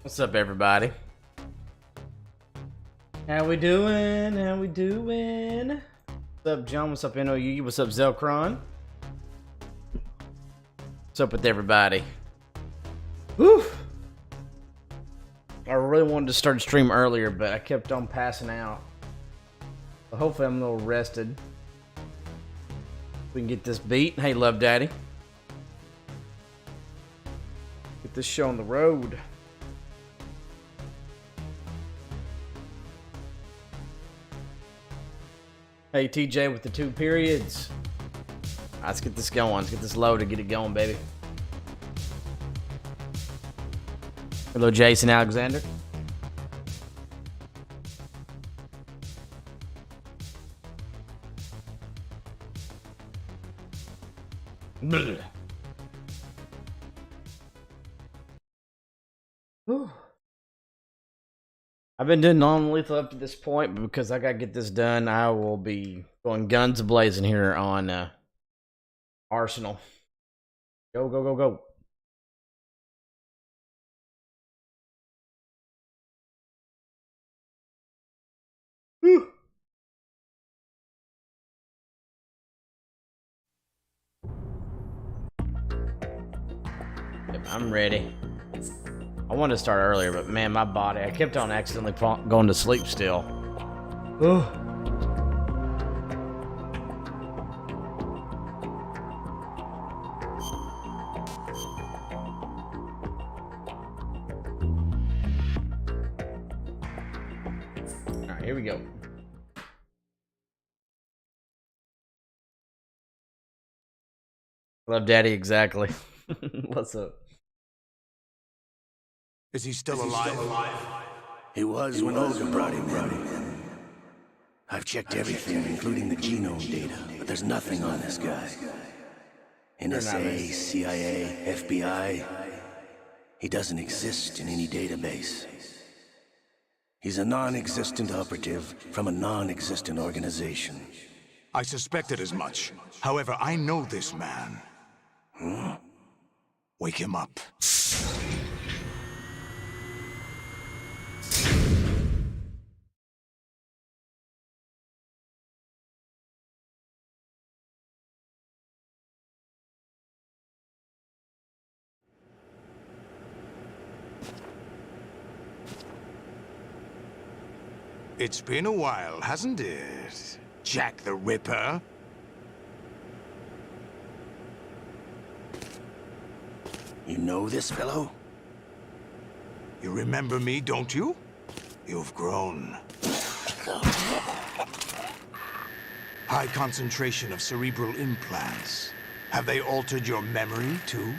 What's up, everybody? How we doing? How we doing? What's up, John? What's up, NOU? What's up, Zelkron? What's up with everybody? Whew! I really wanted to start the stream earlier, but I kept on passing out. So hopefully I'm a little rested. We can get this beat. Hey, Love Daddy. Get this show on the road. Hey, TJ with the 2 periods. Let's get this going. Let's get this loaded. Get it going, baby. Hello, Jason Alexander. Whew. I've been doing non-lethal up to this point, but because I gotta get this done, I will be going guns blazing here on Arsenal. Go, go, go, go. Whew. Yep, I'm ready. I wanted to start earlier, but man, my body, I kept on accidentally going to sleep still. Ugh. All right, here we go. Love Daddy, exactly. What's up? Is he still alive? He was when Olga brought him in. I've checked everything, including the genome data, but there's nothing on this guy. NSA, CIA, FBI. He doesn't exist in any database. He's a non-existent operative from a non-existent organization. I suspected as much. However, I know this man. Huh? Wake him up. It's been a while, hasn't it? Jack the Ripper? You know this fellow? You remember me, don't you? You've grown. High concentration of cerebral implants. Have they altered your memory, too?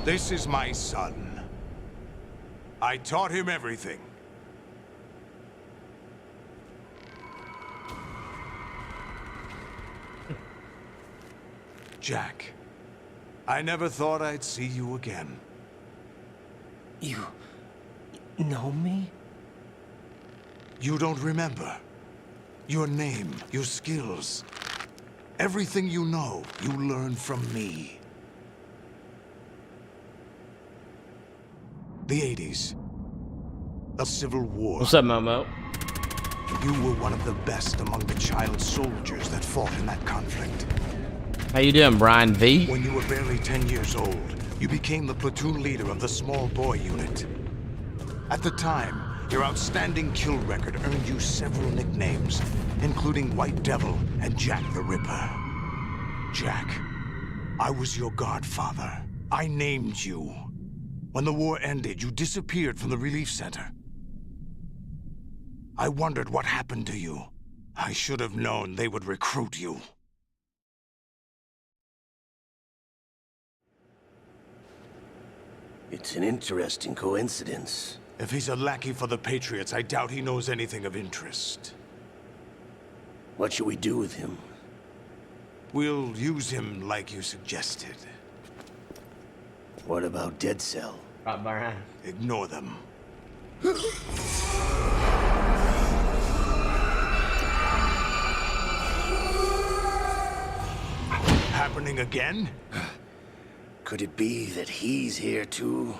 This is my son. I taught him everything. Jack, I never thought I'd see you again. You know me? You don't remember. Your name, your skills. Everything you know, you learned from me. The 80s. A civil war. What's up, Momo? You were one of the best among the child soldiers that fought in that conflict. How you doing, Brian V? When you were barely 10 years old, you became the platoon leader of the small boy unit. At the time, your outstanding kill record earned you several nicknames, including White Devil and Jack the Ripper. Jack, I was your godfather. I named you. When the war ended, you disappeared from the relief center. I wondered what happened to you. I should have known they would recruit you. It's an interesting coincidence. If he's a lackey for the Patriots, I doubt he knows anything of interest. What should we do with him? We'll use him like you suggested. What about Dead Cell? Right behind. Ignore them. Happening again? Could it be that he's here too?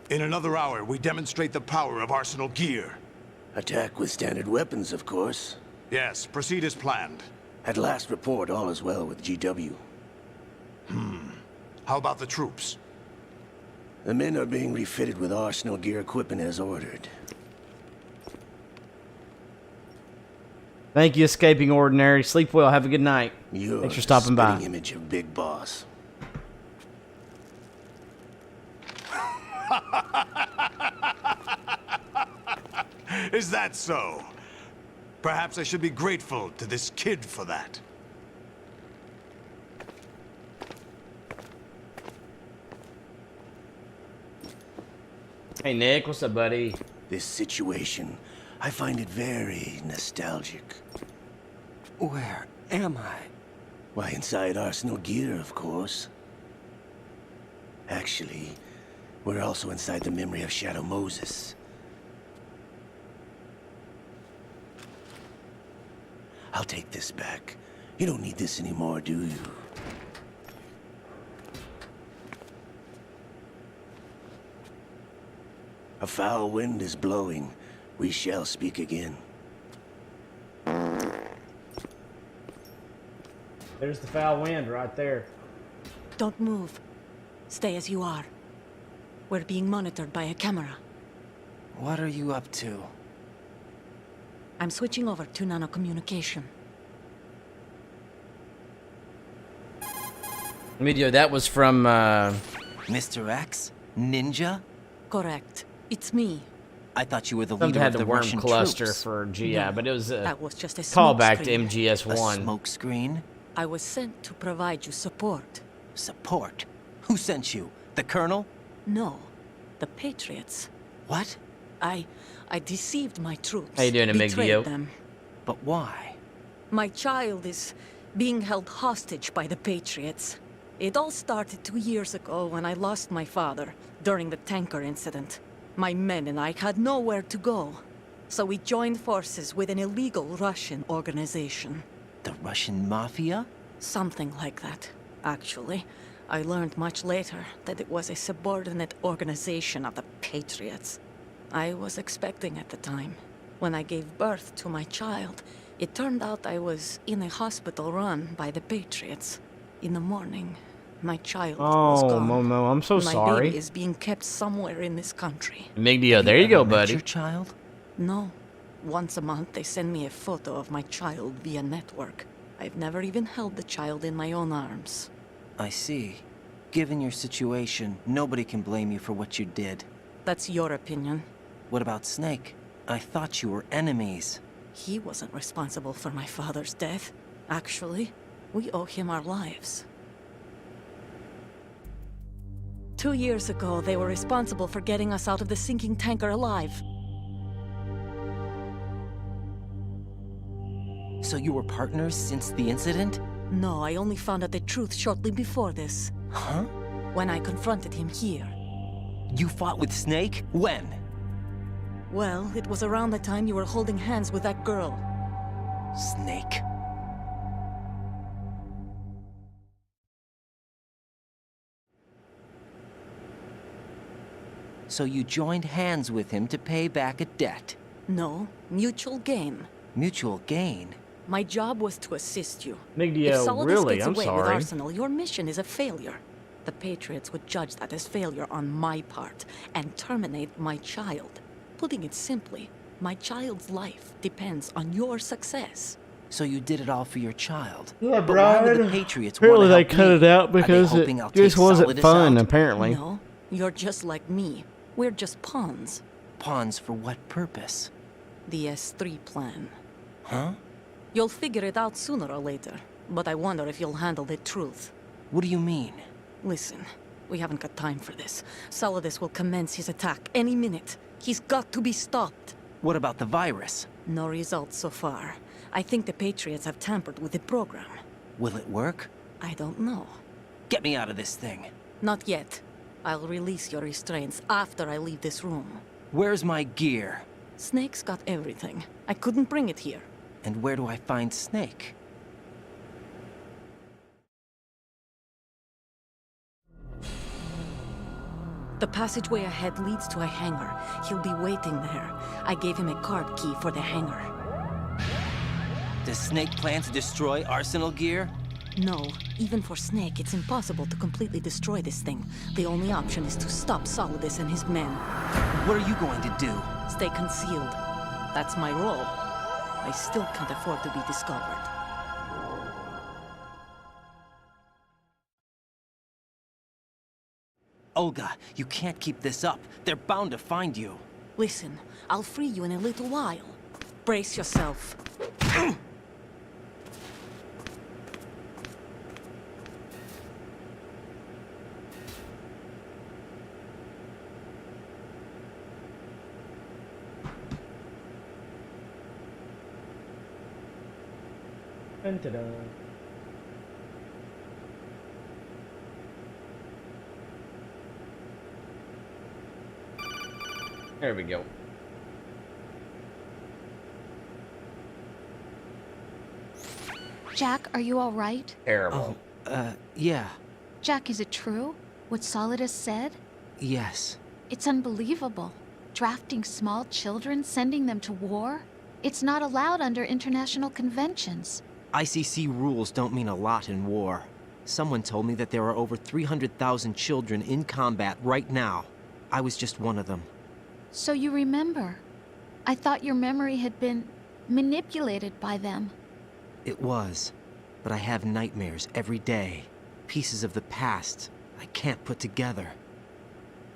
In another hour, we demonstrate the power of Arsenal gear. Attack with standard weapons, of course. Yes, proceed as planned. At last report, all is well with GW. How about the troops? The men are being refitted with Arsenal gear equipment as ordered. Thank you, Escaping Ordinary. Sleep well. Have a good night. You're Thanks for stopping the by. spitting image of Big Boss. Is that so? Perhaps I should be grateful to this kid for that. Hey, Nick. What's up, buddy? This situation, I find it very nostalgic. Where am I? Why, inside Arsenal gear, of course. Actually, we're also inside the memory of Shadow Moses. I'll take this back. You don't need this anymore, do you? A foul wind is blowing. We shall speak again. There's the foul wind right there. Don't move. Stay as you are. We're being monitored by a camera. What are you up to? I'm switching over to nanocommunication. Video, that was from, Mr. X? Ninja? Correct. It's me. I thought you were the something leader had of the the worm Russian cluster troops. for GI, No, but it was a That was just a callback to smokescreen. A MGS1. smoke screen? I was sent to provide you support. Support? Who sent you? The Colonel? No, the Patriots. What? I deceived my troops. How you doing, betrayed Amigdio? them. But why? My child is being held hostage by the Patriots. It all started 2 years ago when I lost my father during the tanker incident. My men and I had nowhere to go, so we joined forces with an illegal Russian organization. The Russian Mafia? Something like that, actually. I learned much later that it was a subordinate organization of the Patriots. I was expecting at the time. When I gave birth to my child, it turned out I was in a hospital run by the Patriots. In the morning, my child was Oh, gone. Momo, I'm so my sorry. baby is being kept somewhere in this country. Amigdio, there you go, Ever met buddy. Your child? No. Once a month, they send me a photo of my child via network. I've never even held the child in my own arms. I see. Given your situation, nobody can blame you for what you did. That's your opinion. What about Snake? I thought you were enemies. He wasn't responsible for my father's death. Actually, we owe him our lives. 2 years ago, they were responsible for getting us out of the sinking tanker alive. So you were partners since the incident? No, I only found out the truth shortly before this, Huh? when I confronted him here. You fought with Snake? When? Well, it was around the time you were holding hands with that girl. Snake. So you joined hands with him to pay back a debt. No, mutual gain. Mutual gain? My job was to assist you. Amigdio, If Solidus really? gets I'm away with sorry. Arsenal, your mission is a failure. The Patriots would judge that as failure on my part and terminate my child. Putting it simply, my child's life depends on your success. So you did it all for your child. Yeah, But why would the Brian. Patriots Apparently want they to help cut me? it out Are they because it hoping I'll just take wasn't Solidus fun, out? apparently. No, you're just like me. We're just pawns. Pawns for what purpose? The S3 plan. Huh? You'll figure it out sooner or later, but I wonder if you'll handle the truth. What do you mean? Listen, we haven't got time for this. Solidus will commence his attack any minute. He's got to be stopped. What about the virus? No results so far. I think the Patriots have tampered with the program. Will it work? I don't know. Get me out of this thing. Not yet. I'll release your restraints after I leave this room. Where's my gear? Snake's got everything. I couldn't bring it here. And where do I find Snake? The passageway ahead leads to a hangar. He'll be waiting there. I gave him a card key for the hangar. Does Snake plan to destroy Arsenal gear? No, even for Snake, it's impossible to completely destroy this thing. The only option is to stop Solidus and his men. What are you going to do? Stay concealed. That's my role. I still can't afford to be discovered. Olga, you can't keep this up. They're bound to find you. Listen, I'll free you in a little while. Brace yourself. Dun-dun-dun. There we go. Jack, are you all right? Terrible. Yeah. Jack, is it true? What Solidus said? Yes. It's unbelievable. Drafting small children, sending them to war? It's not allowed under international conventions. ICC rules don't mean a lot in war. Someone told me that there are over 300,000 children in combat right now. I was just one of them. So you remember. I thought your memory had been manipulated by them. It was. But I have nightmares every day. Pieces of the past I can't put together.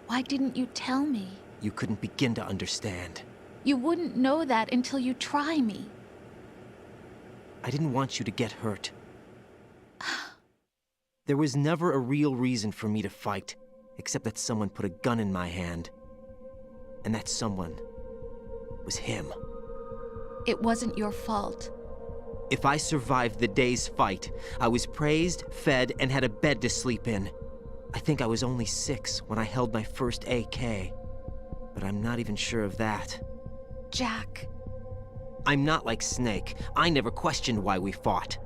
Why didn't you tell me? You couldn't begin to understand. You wouldn't know that until you try me. I didn't want you to get hurt. There was never a real reason for me to fight, except that someone put a gun in my hand. And that someone was him. It wasn't your fault. If I survived the day's fight, I was praised, fed, and had a bed to sleep in. I think I was only 6 when I held my first AK. But I'm not even sure of that. Jack. I'm not like Snake. I never questioned why we fought.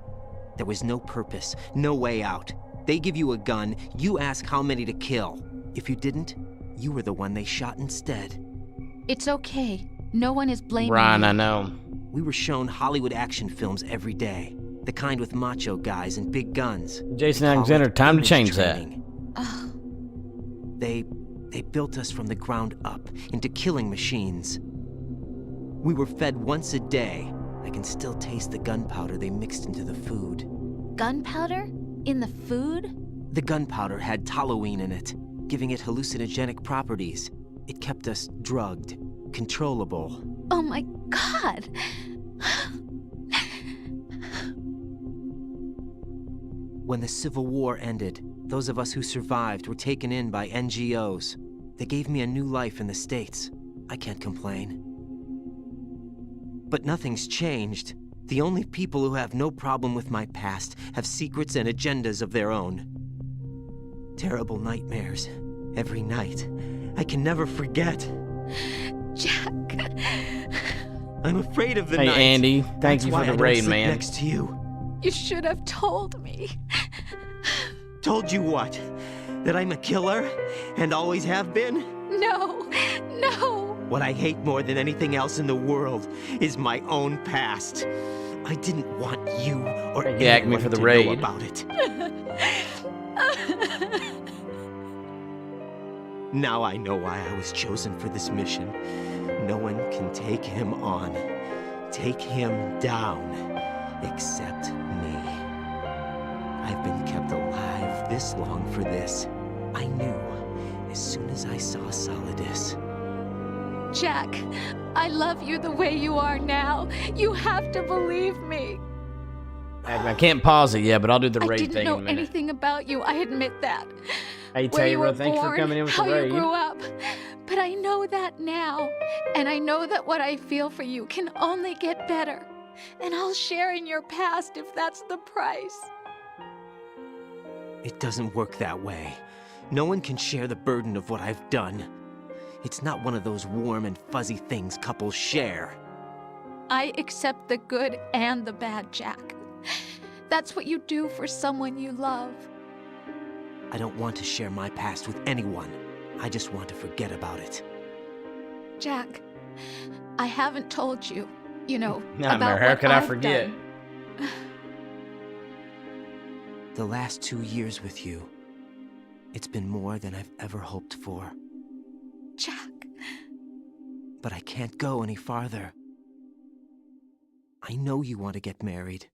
There was no purpose, no way out. They give you a gun, you ask how many to kill. If you didn't, you were the one they shot instead. It's okay. No one is blaming Ryan, you. I know. We were shown Hollywood action films every day. The kind with macho guys and big guns. Jason Alexander, time to change that. They built us from the ground up into killing machines. We were fed once a day. I can still taste the gunpowder they mixed into the food. Gunpowder? In the food? The gunpowder had toluene in it, giving it hallucinogenic properties. It kept us drugged, controllable. Oh my God! When the Civil War ended, those of us who survived were taken in by NGOs. They gave me a new life in the States. I can't complain. But nothing's changed. The only people who have no problem with my past have secrets and agendas of their own. Terrible nightmares. Every night. I can never forget. Jack. I'm afraid of the Hey, night. Andy, thank That's you for why the I raid, don't sleep man. next to you. You should have told me. Told you what? That I'm a killer? And always have been? No, no. What I hate more than anything else in the world is my own past. I didn't want you or Gag me anyone for the to know raid. about it. Now I know why I was chosen for this mission. No one can take him on, take him down, except me. I've been kept alive this long for this. I knew as soon as I saw Solidus. Jack, I love you the way you are now. You have to believe me. I can't pause it yet, but I'll do the I raid didn't thing know in a minute. anything about you. I admit that. Hey, Where you Taylor, were thanks born, for coming in with how the you raid. grew up. But I know that now, and I know that what I feel for you can only get better. And I'll share in your past if that's the price. It doesn't work that way. No one can share the burden of what I've done. It's not one of those warm and fuzzy things couples share. I accept the good and the bad, Jack. That's what you do for someone you love. I don't want to share my past with anyone. I just want to forget about it. Jack, I haven't told you, Nightmare, about how what could I I've forget? done. The last 2 years with you, it's been more than I've ever hoped for. Jack. But I can't go any farther. I know you want to get married.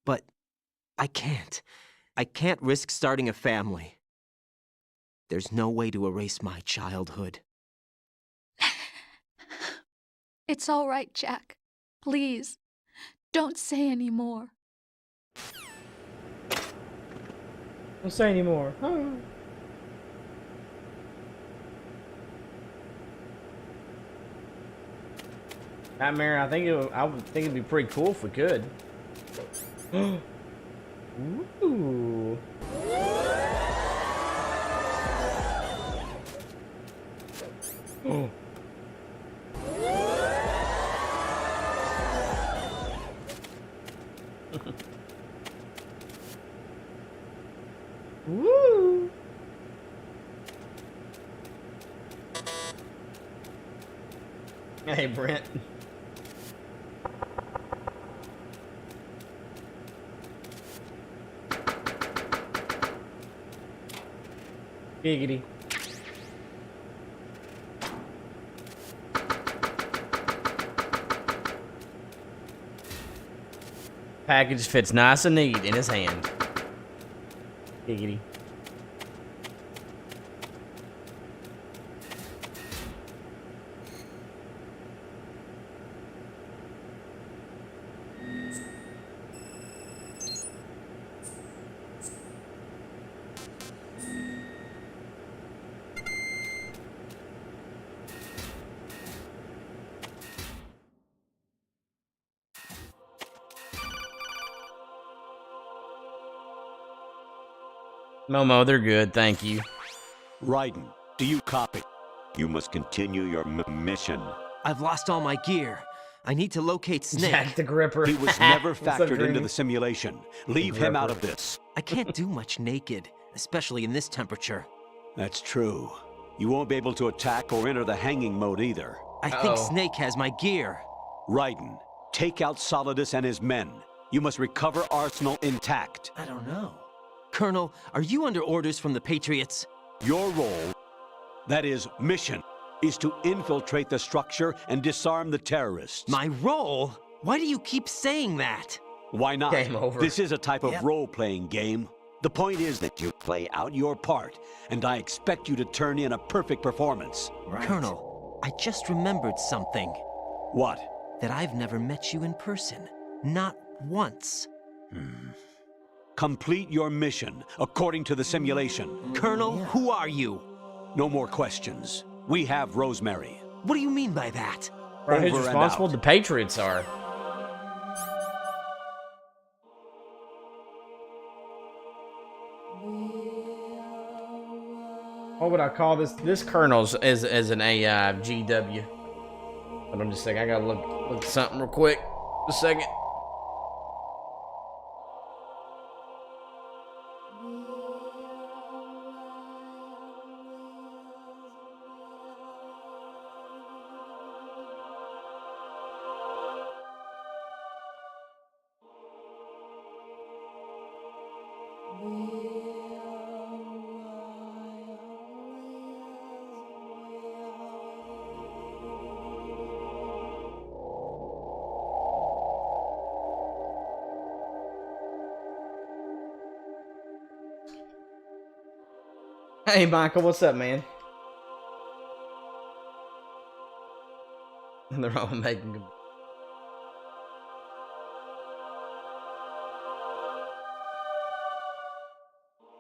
But I can't. I can't risk starting a family. There's no way to erase my childhood. It's all right, Jack. Please, don't say any more. Don't say anymore. Nightmare, I would think it'd be pretty cool if we could. Ooh. Oh. Woo! Hey, Brent. Giggity. Package fits nice and neat in his hand. Giggity. Momo, they're good, thank you. Raiden, do you copy? You must continue your mission. I've lost all my gear. I need to locate Snake. Jack the Gripper. He was never What's up, factored into Dreamy? the simulation. Leave him out of this. I can't do much naked, especially in this temperature. That's true. You won't be able to attack or enter the hanging mode either. I think Snake has my gear. Raiden, take out Solidus and his men. You must recover Arsenal intact. I don't know. Colonel, are you under orders from the Patriots? Your role, that is, mission, is to infiltrate the structure and disarm the terrorists. My role? Why do you keep saying that? Why not? Game over. This is a type of role-playing game. The point is that you play out your part, and I expect you to turn in a perfect performance. Right. Colonel, I just remembered something. What? That I've never met you in person. Not once. Complete your mission according to the simulation. Colonel, who are you? No more questions. We have Rosemary. What do you mean by that? Bro, who's Over and responsible? out. The Patriots are. What would I call this? This Colonel's as an AI GW. Hold on just a second. I gotta look at something real quick. Just a second. Hey, Michael, what's up, man? They're all making good.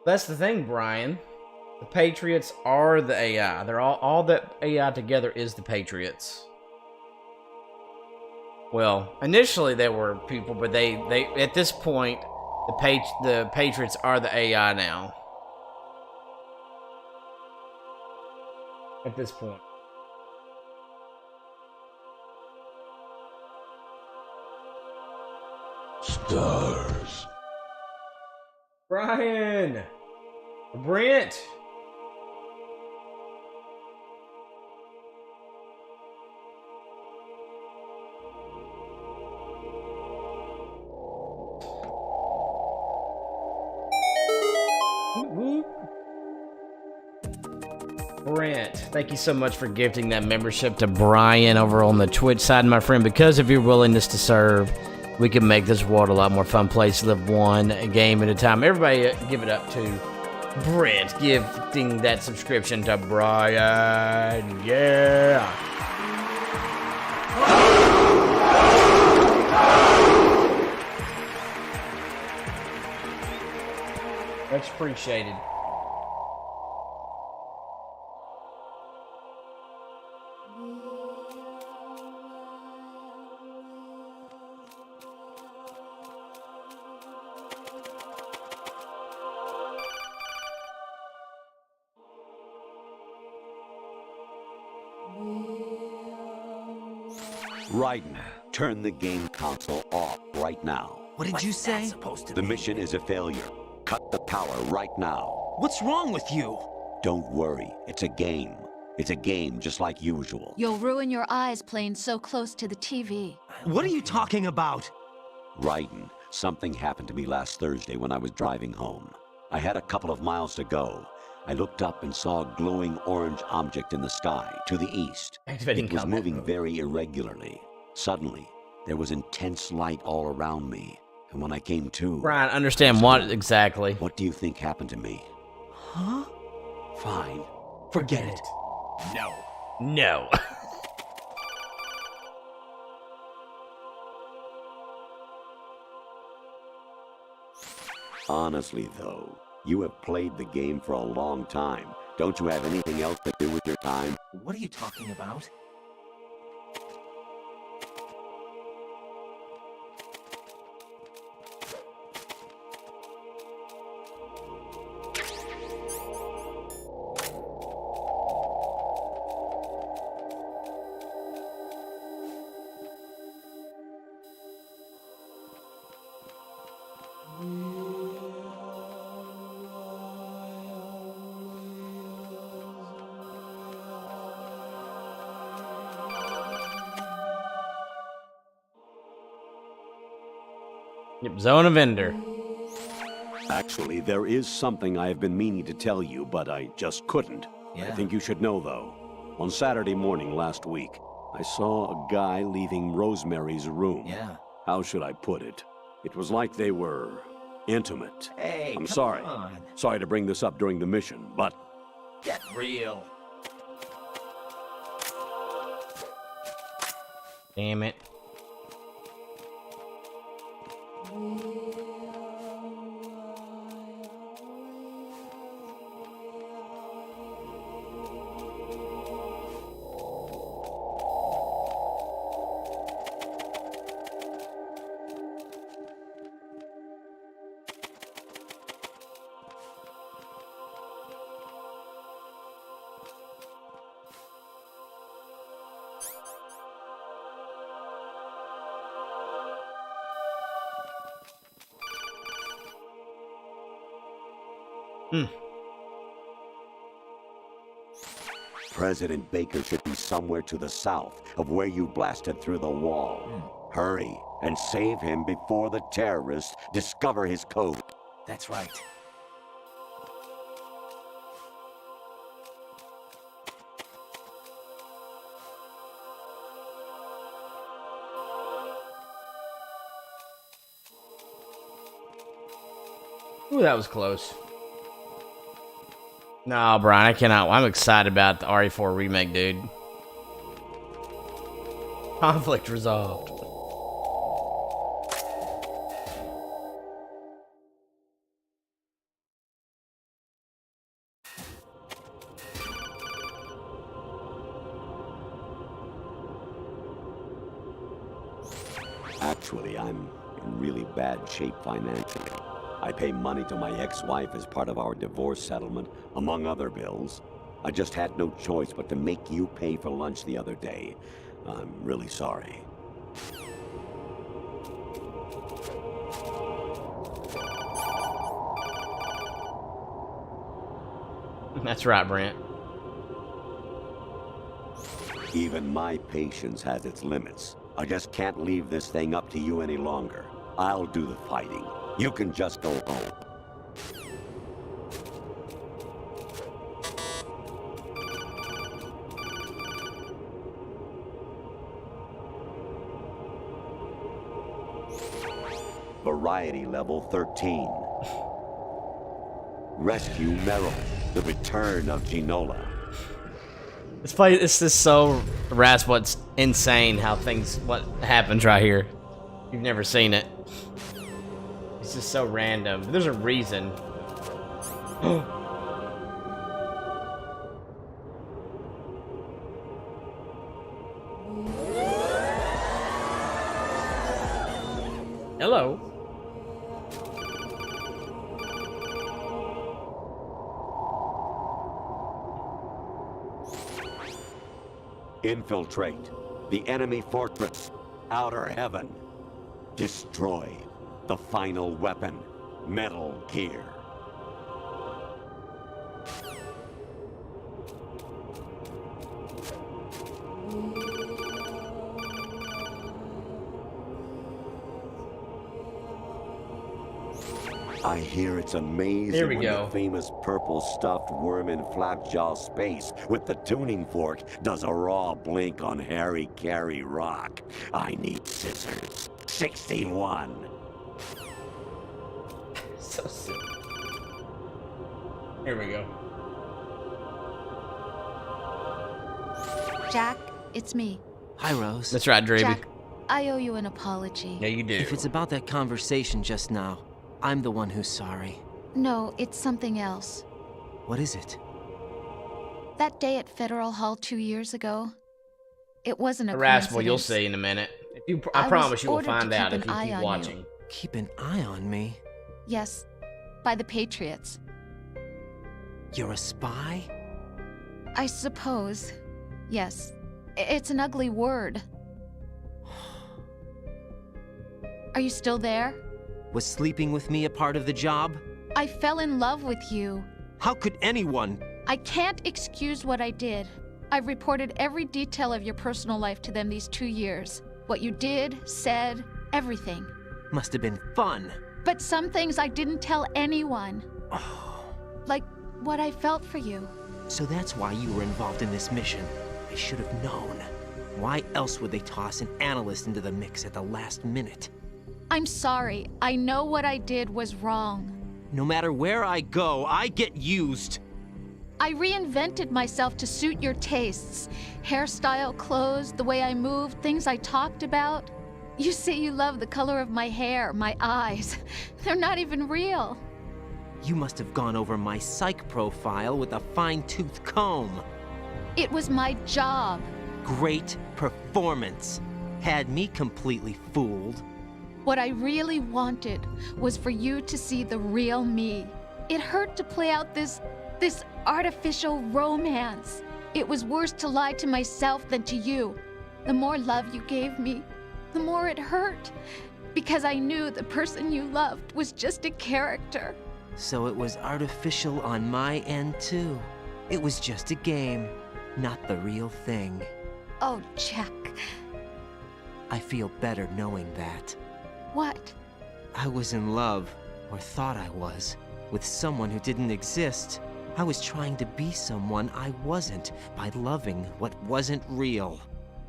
That's the thing, Brian. The Patriots are the AI. They're all that AI together is the Patriots. Well, initially they were people, but they at this point the Patriots are the AI now. At this point. Stars. Brian! Brent! Brent, thank you so much for gifting that membership to Brian over on the Twitch side, my friend. Because of your willingness to serve, we can make this world a lot more fun place to live one game at a time. Everybody give it up to Brent gifting that subscription to Brian. Yeah. Much appreciated. Raiden, turn the game console off right now. What did you say? The mission is a failure. Cut the power right now. What's wrong with you? Don't worry, it's a game. It's a game just like usual. You'll ruin your eyes playing so close to the TV. What are you talking about? Raiden, something happened to me last Thursday when I was driving home. I had a couple of miles to go. I looked up and saw a glowing orange object in the sky to the east. Activating It was combat moving mode. very irregularly. Suddenly, there was intense light all around me. And when I came to... Brian, understand what exactly? What do you think happened to me? Huh? Fine. Forget it. No. No. Honestly, though, you have played the game for a long time. Don't you have anything else to do with your time? What are you talking about? Yep, Zone of Ender. Actually, there is something I have been meaning to tell you, but I just couldn't. I Yeah. think you should know, though. On Saturday morning last week, I saw a guy leaving Rosemary's room. Yeah. How should I put it? It was like they were intimate. Hey, I'm come sorry. on. Sorry to bring this up during the mission, but Get real. Damn it. President Baker should be somewhere to the south of where you blasted through the wall. Hurry and save him before the terrorists discover his code. That's right. Ooh, that was close. No, Brian, I cannot. I'm excited about the RE4 remake, dude. Conflict resolved. Actually, I'm in really bad shape financially. I pay money to my ex-wife as part of our divorce settlement, among other bills. I just had no choice but to make you pay for lunch the other day. I'm really sorry. That's right, Brent. Even my patience has its limits. I just can't leave this thing up to you any longer. I'll do the fighting. You can just go home. Variety level 13. Rescue Merrill. The return of Ginola. This is so what's insane what happens right here. You've never seen it. It's just so random. There's a reason. Hello. Infiltrate the enemy fortress, Outer Heaven. Destroy the final weapon, Metal Gear. I hear it's amazing There we when go. the famous purple stuffed worm in Flapjaw space with the tuning fork does a raw blink on Harry Carey rock. I need scissors. 61. So silly. Here we go. Jack, it's me. Hi, Rose. That's right, Dreamy. Jack, I owe you an apology. Yeah, you do. If it's about that conversation just now, I'm the one who's sorry. No, it's something else. What is it? That day at Federal Hall 2 years ago, it wasn't a Harassable, you'll coincidence. see in a minute. I I promise was you will ordered to find keep out an if you eye keep on you. watching. Keep an eye on me. Yes, by the Patriots. You're a spy? I suppose. Yes. It's an ugly word. Are you still there? Was sleeping with me a part of the job? I fell in love with you. How could anyone? I can't excuse what I did. I've reported every detail of your personal life to them these 2 years. What you did, said, everything. Must have been fun. But some things I didn't tell anyone. Like what I felt for you. So that's why you were involved in this mission. I should have known. Why else would they toss an analyst into the mix at the last minute? I'm sorry. I know what I did was wrong. No matter where I go, I get used. I reinvented myself to suit your tastes. Hairstyle, clothes, the way I moved, things I talked about. You say you love the color of my hair, my eyes. They're not even real. You must have gone over my psych profile with a fine-tooth comb. It was my job. Great performance. Had me completely fooled. What I really wanted was for you to see the real me. It hurt to play out this artificial romance. It was worse to lie to myself than to you. The more love you gave me, the more it hurt. Because I knew the person you loved was just a character. So it was artificial on my end, too. It was just a game, not the real thing. Oh, Jack. I feel better knowing that. What? I was in love, or thought I was, with someone who didn't exist. I was trying to be someone I wasn't by loving what wasn't real.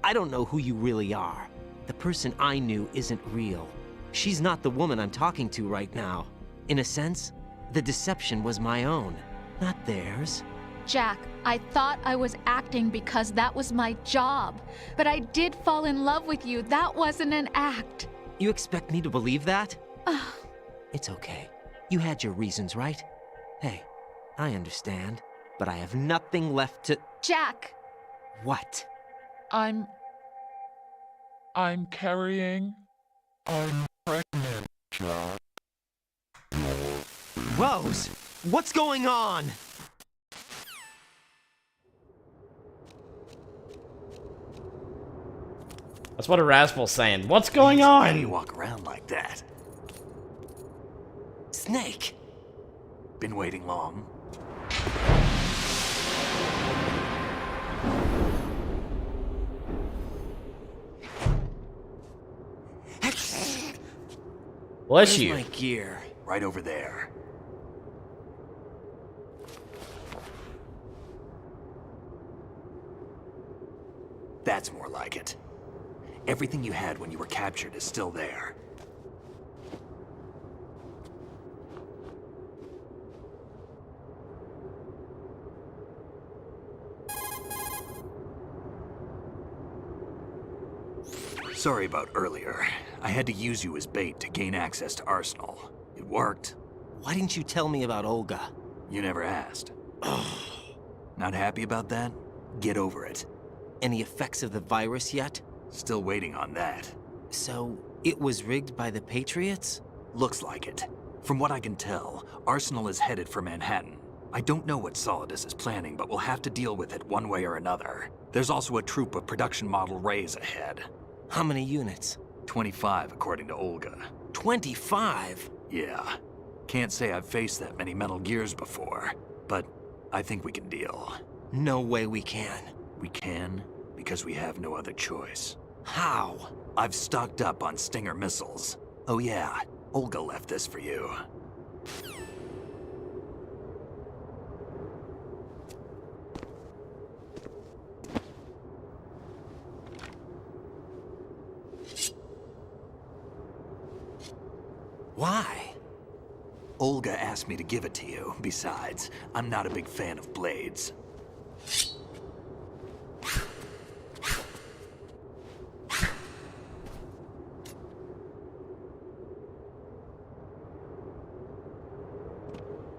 I don't know who you really are. The person I knew isn't real. She's not the woman I'm talking to right now. In a sense, the deception was my own, not theirs. Jack, I thought I was acting because that was my job. But I did fall in love with you. That wasn't an act. You expect me to believe that? It's okay. You had your reasons, right? Hey, I understand, but I have nothing left to... Jack! What? I'm carrying I'm pregnant, Jack. Rose, what's going on? That's what Erasmus's saying. What's going How do you on? walk around like that? Snake. Been waiting long? Bless Where's you. my gear? Right over there. That's more like it. Everything you had when you were captured is still there. Sorry about earlier. I had to use you as bait to gain access to Arsenal. It worked. Why didn't you tell me about Olga? You never asked. Not happy about that? Get over it. Any effects of the virus yet? Still waiting on that. So, it was rigged by the Patriots? Looks like it. From what I can tell, Arsenal is headed for Manhattan. I don't know what Solidus is planning, but we'll have to deal with it one way or another. There's also a troop of production model Rays ahead. How many units? 25, according to Olga. 25? Yeah. Can't say I've faced that many Metal Gears before, but I think we can deal. No way we can. We can, because we have no other choice. How? I've stocked up on Stinger missiles. Oh yeah, Olga left this for you. Why? Olga asked me to give it to you. Besides, I'm not a big fan of blades.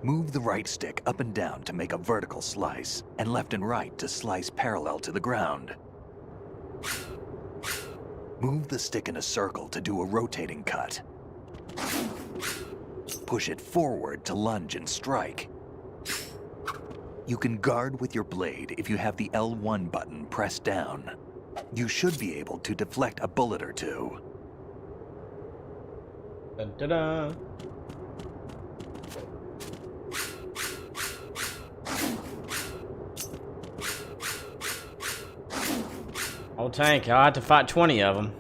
Move the right stick up and down to make a vertical slice, and left and right to slice parallel to the ground. Move the stick in a circle to do a rotating cut. Push it forward to lunge and strike. You can guard with your blade if you have the L1 button pressed down. You should be able to deflect a bullet or two. Dun, dun, dun. Oh, tank, I'll have to fight 20 of them.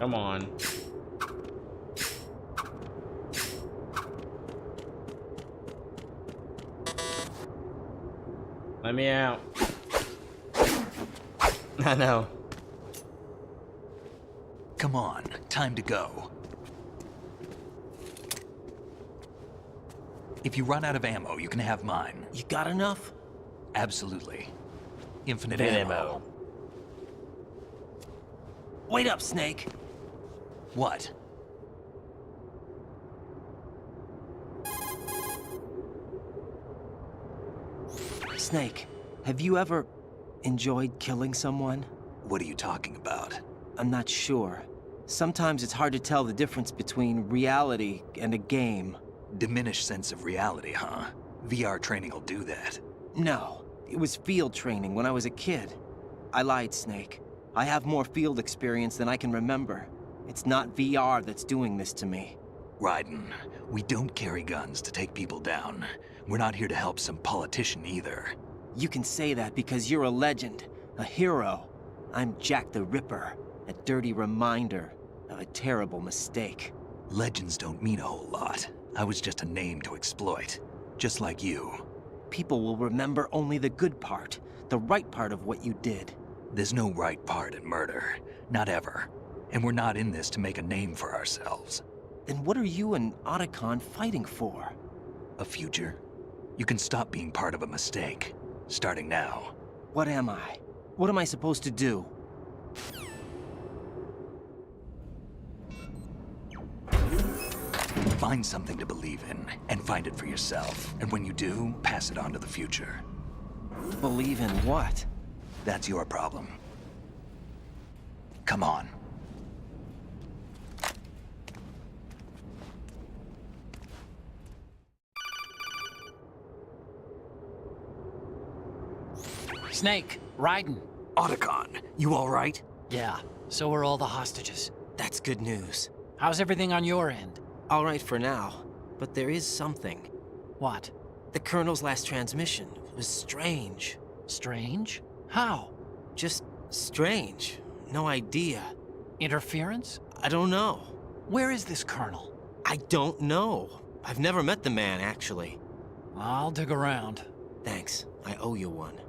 Come on. Let me out. I know. Come on, time to go. If you run out of ammo, you can have mine. You got enough? Absolutely. Infinite Infinite ammo. ammo. Wait up, Snake. What? Snake, have you ever enjoyed killing someone? What are you talking about? I'm not sure. Sometimes it's hard to tell the difference between reality and a game. Diminished sense of reality, huh? VR training will do that. No, it was field training when I was a kid. I lied, Snake. I have more field experience than I can remember. It's not VR that's doing this to me. Raiden, we don't carry guns to take people down. We're not here to help some politician either. You can say that because you're a legend, a hero. I'm Jack the Ripper, a dirty reminder of a terrible mistake. Legends don't mean a whole lot. I was just a name to exploit, just like you. People will remember only the good part, the right part of what you did. There's no right part in murder. Not ever. And we're not in this to make a name for ourselves. Then what are you and Otacon fighting for? A future? You can stop being part of a mistake. Starting now. What am I? What am I supposed to do? Find something to believe in, and find it for yourself. And when you do, pass it on to the future. Believe in what? That's your problem. Come on. Snake, Raiden. Otacon, you all right? Yeah, so are all the hostages. That's good news. How's everything on your end? All right for now, but there is something. What? The Colonel's last transmission was strange. Strange? How? Just strange. No idea. Interference? I don't know. Where is this Colonel? I don't know. I've never met the man, actually. I'll dig around. Thanks. I owe you one.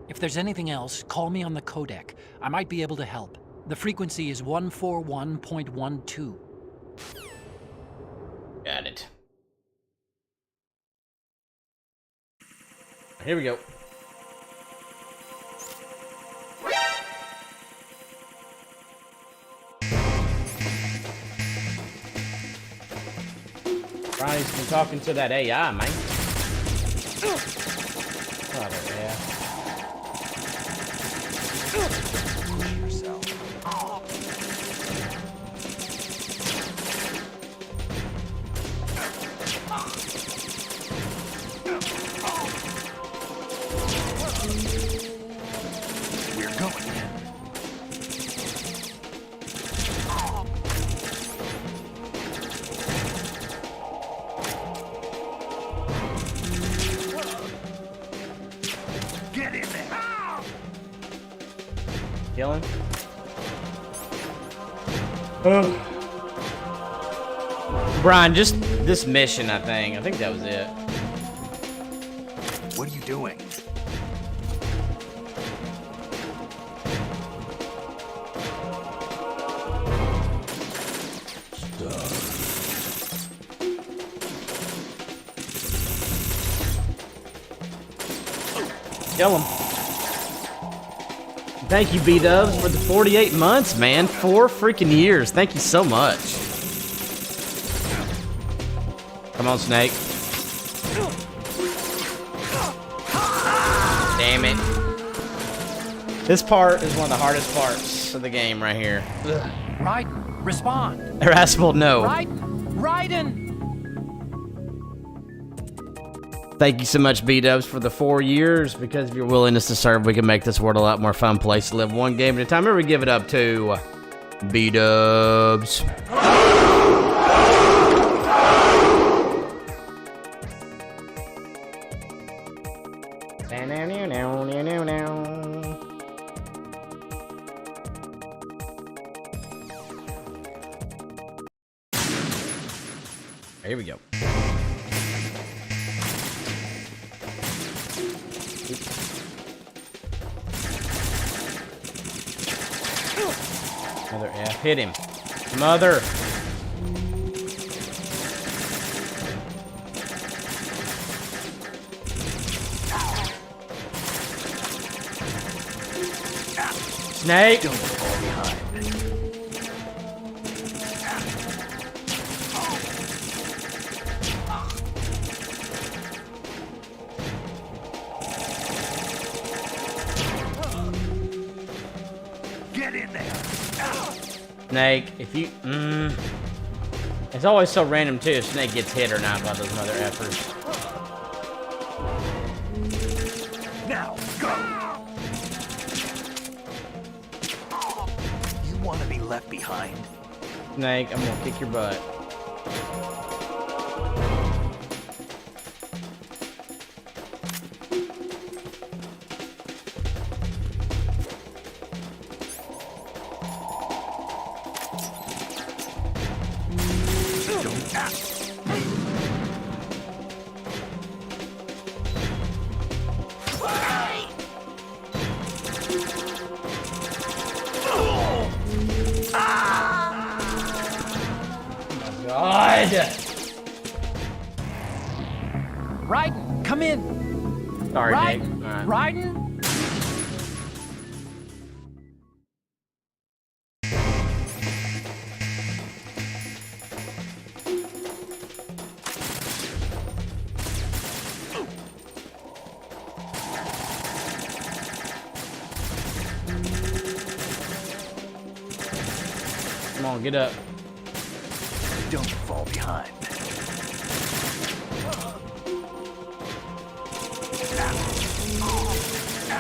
If there's anything else, call me on the codec. I might be able to help. The frequency is 141.12. Got it. Here we go. Ronnie's been talking to that AI, man. Oh, yeah. Yourself. We're going in. Get in there. Kill him. Brian, just this mission, I think. I think that was it. What are you doing? Kill him. Thank you, B-Dubs, for the 48 months, man. 4 freaking years. Thank you so much. Come on, Snake. Damn it. This part is one of the hardest parts of the game right here. Raiden, respond. Irascible, no. Raiden! Thank you so much, B-Dubs, for the 4 years. Because of your willingness to serve, we can make this world a lot more fun place to live one game at a time. Remember, give it up to B-Dubs. Here we go. Mother F. Hit him. Mother. Snake. Don't fall behind. Get in there. Snake, if you... It's always so random, too, if Snake gets hit or not by those mother effers. Now, go! You want to be left behind? Snake, I'm gonna kick your butt. God! Raiden, come in. Sorry, Nick. Raiden, All right. Raiden. Come on, get up. Don't fall behind.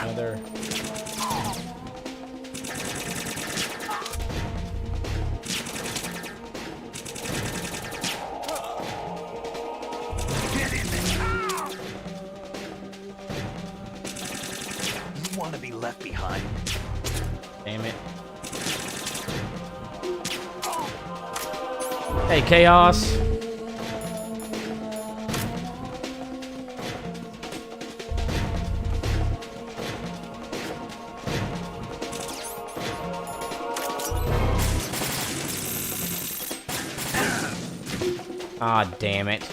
Another. Get in there. You want to be left behind? Damn it. Hey, Chaos. Ah, damn it.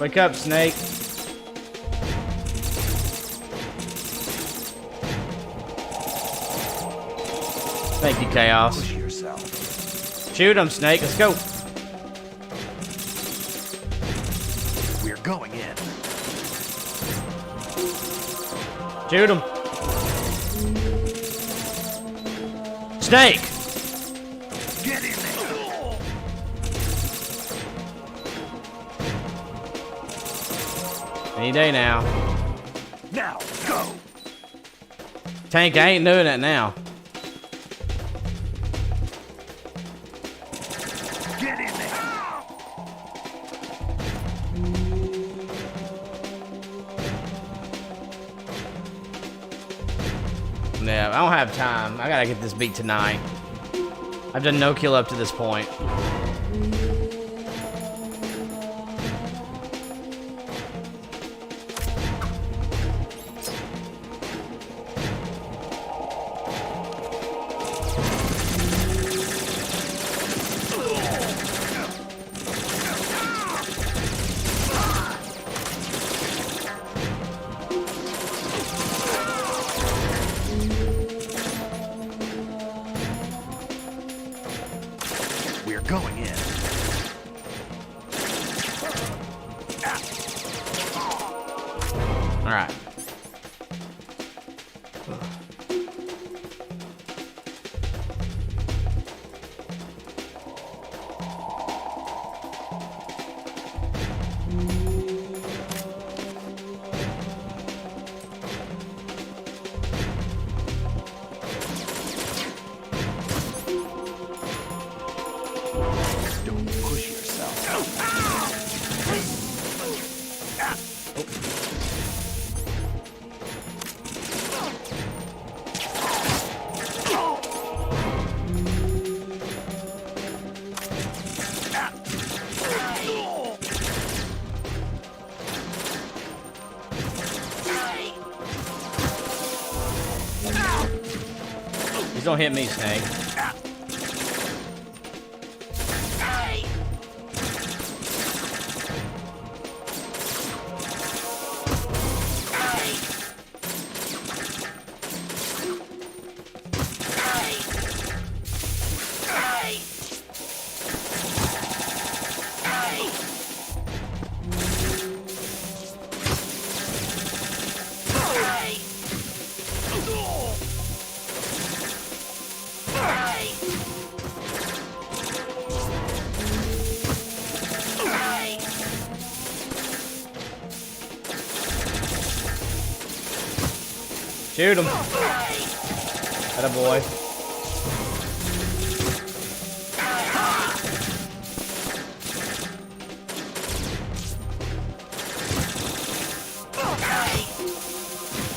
Wake up, Snake. Thank you, Chaos. Push yourself. Shoot him, Snake. Let's go. We're going in. Shoot him. Snake! Get in there. Any day now. Now, go. Tank, I ain't doing that now. Get in there. Yeah, I don't have time. I gotta get this beat tonight. I've done no kill up to this point. We're going in. All right. Don't push yourself. He's gonna hit me, Snake. Shoot him. Atta boy.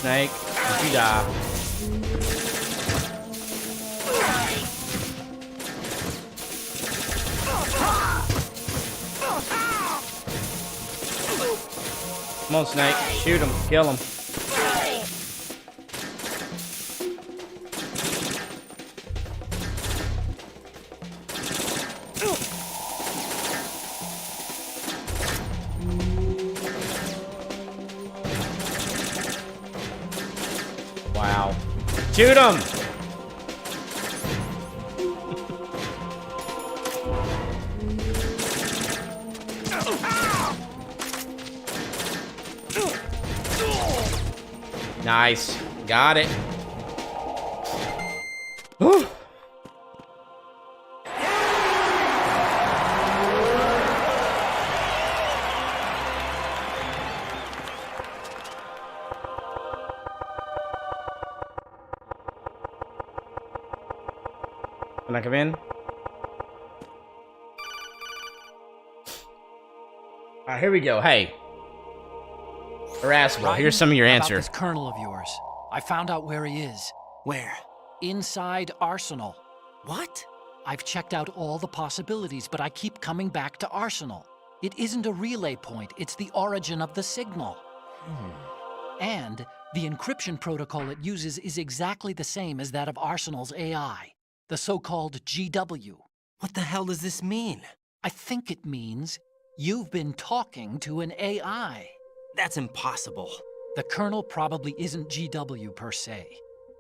Snake, if you die. Come on, Snake. Shoot him. Kill him. Wow. Shoot him! Nice. Got it. Can I come in? Alright, here we go. Hey. Irascible, here's some of your answer. About this colonel of yours. I found out where he is. Where? Inside Arsenal. What? I've checked out all the possibilities, but I keep coming back to Arsenal. It isn't a relay point, it's the origin of the signal. And the encryption protocol it uses is exactly the same as that of Arsenal's AI, the so-called GW. What the hell does this mean? I think it means you've been talking to an AI. That's impossible. The Colonel probably isn't GW per se.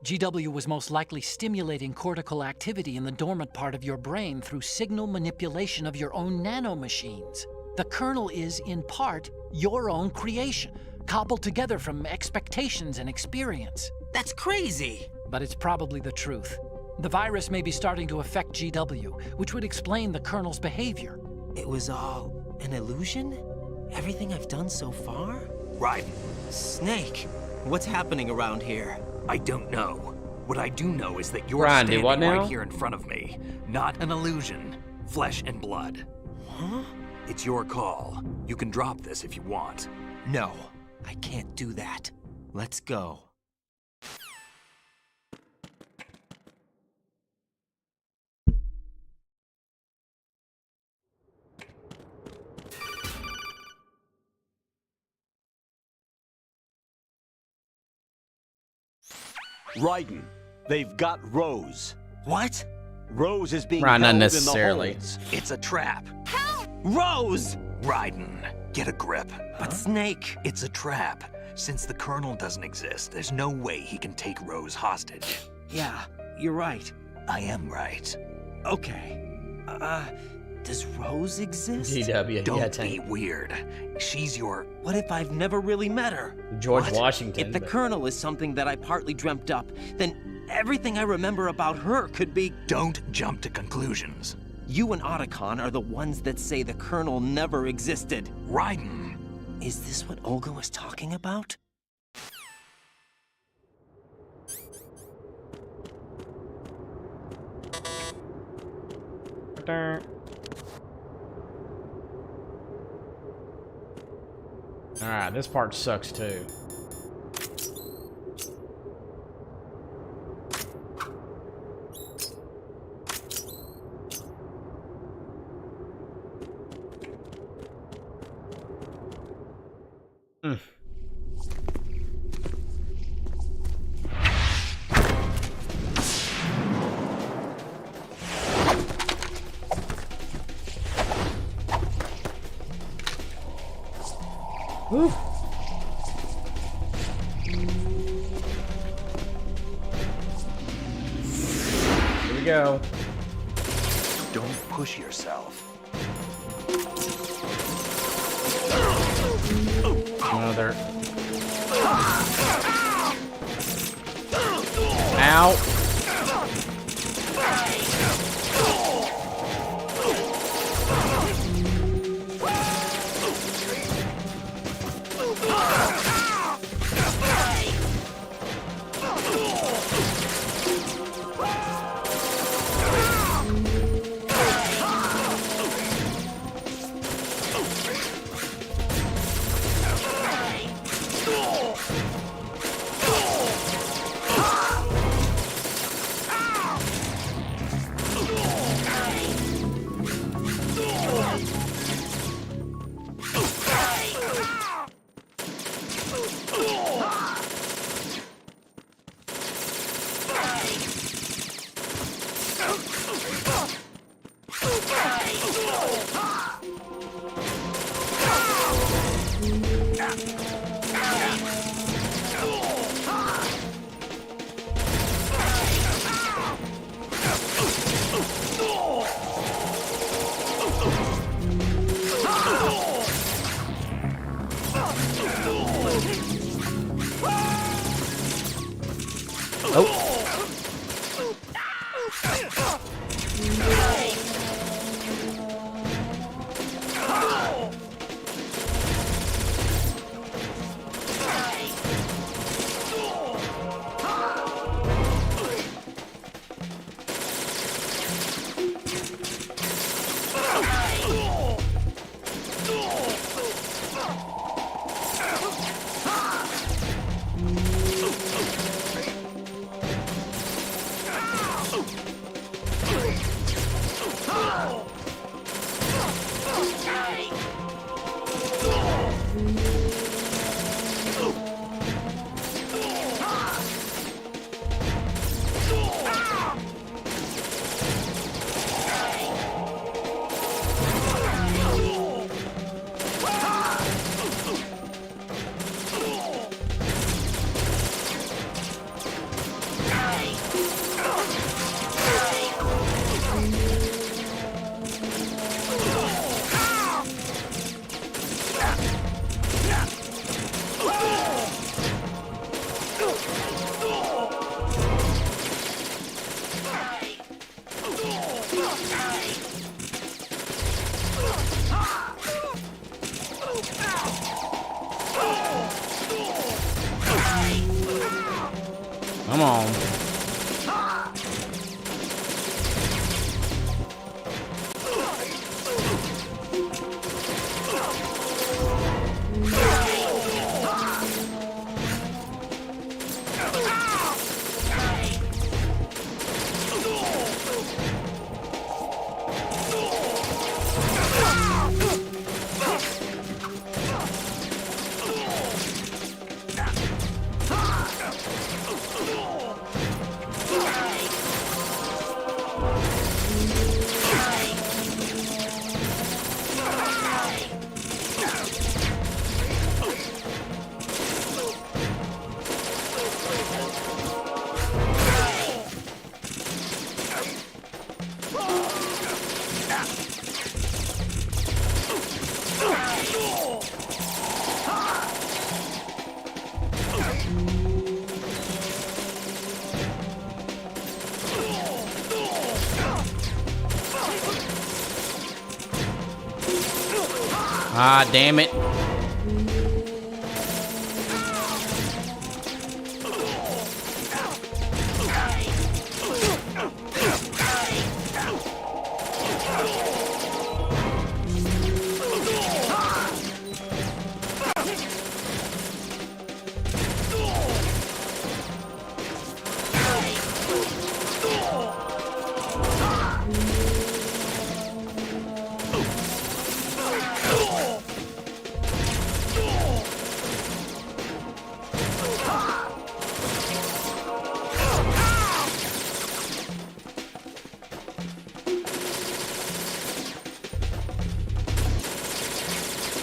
GW was most likely stimulating cortical activity in the dormant part of your brain through signal manipulation of your own nanomachines. The Colonel is, in part, your own creation, cobbled together from expectations and experience. That's crazy! But it's probably the truth. The virus may be starting to affect GW, which would explain the Colonel's behavior. It was all an illusion? Everything I've done so far? Raiden. Snake, what's happening around here? I don't know. What I do know is that you're Randy, standing what now? right here in front of me. Not an illusion. Flesh and blood. Huh? It's your call. You can drop this if you want. No, I can't do that. Let's go. Raiden, they've got Rose. What? Rose is being Right, not held necessarily. in the holds. It's a trap. Rose! Raiden, get a grip. But Snake... It's a trap. Since the Colonel doesn't exist, there's no way he can take Rose hostage. Yeah, you're right. I am right. Okay. Does Rose exist? GW, yeah, Don't be tank. weird. She's your... What if I've never really met her? George What? Washington. If the but- Colonel is something that I partly dreamt up, then everything I remember about her could be... Don't jump to conclusions. You and Otacon are the ones that say the Colonel never existed. Raiden. Is this what Olga was talking about? Alright, this part sucks too. Whew. Here we go. Don't push yourself. Another. Ow. Oh. Come on. Ah, damn it.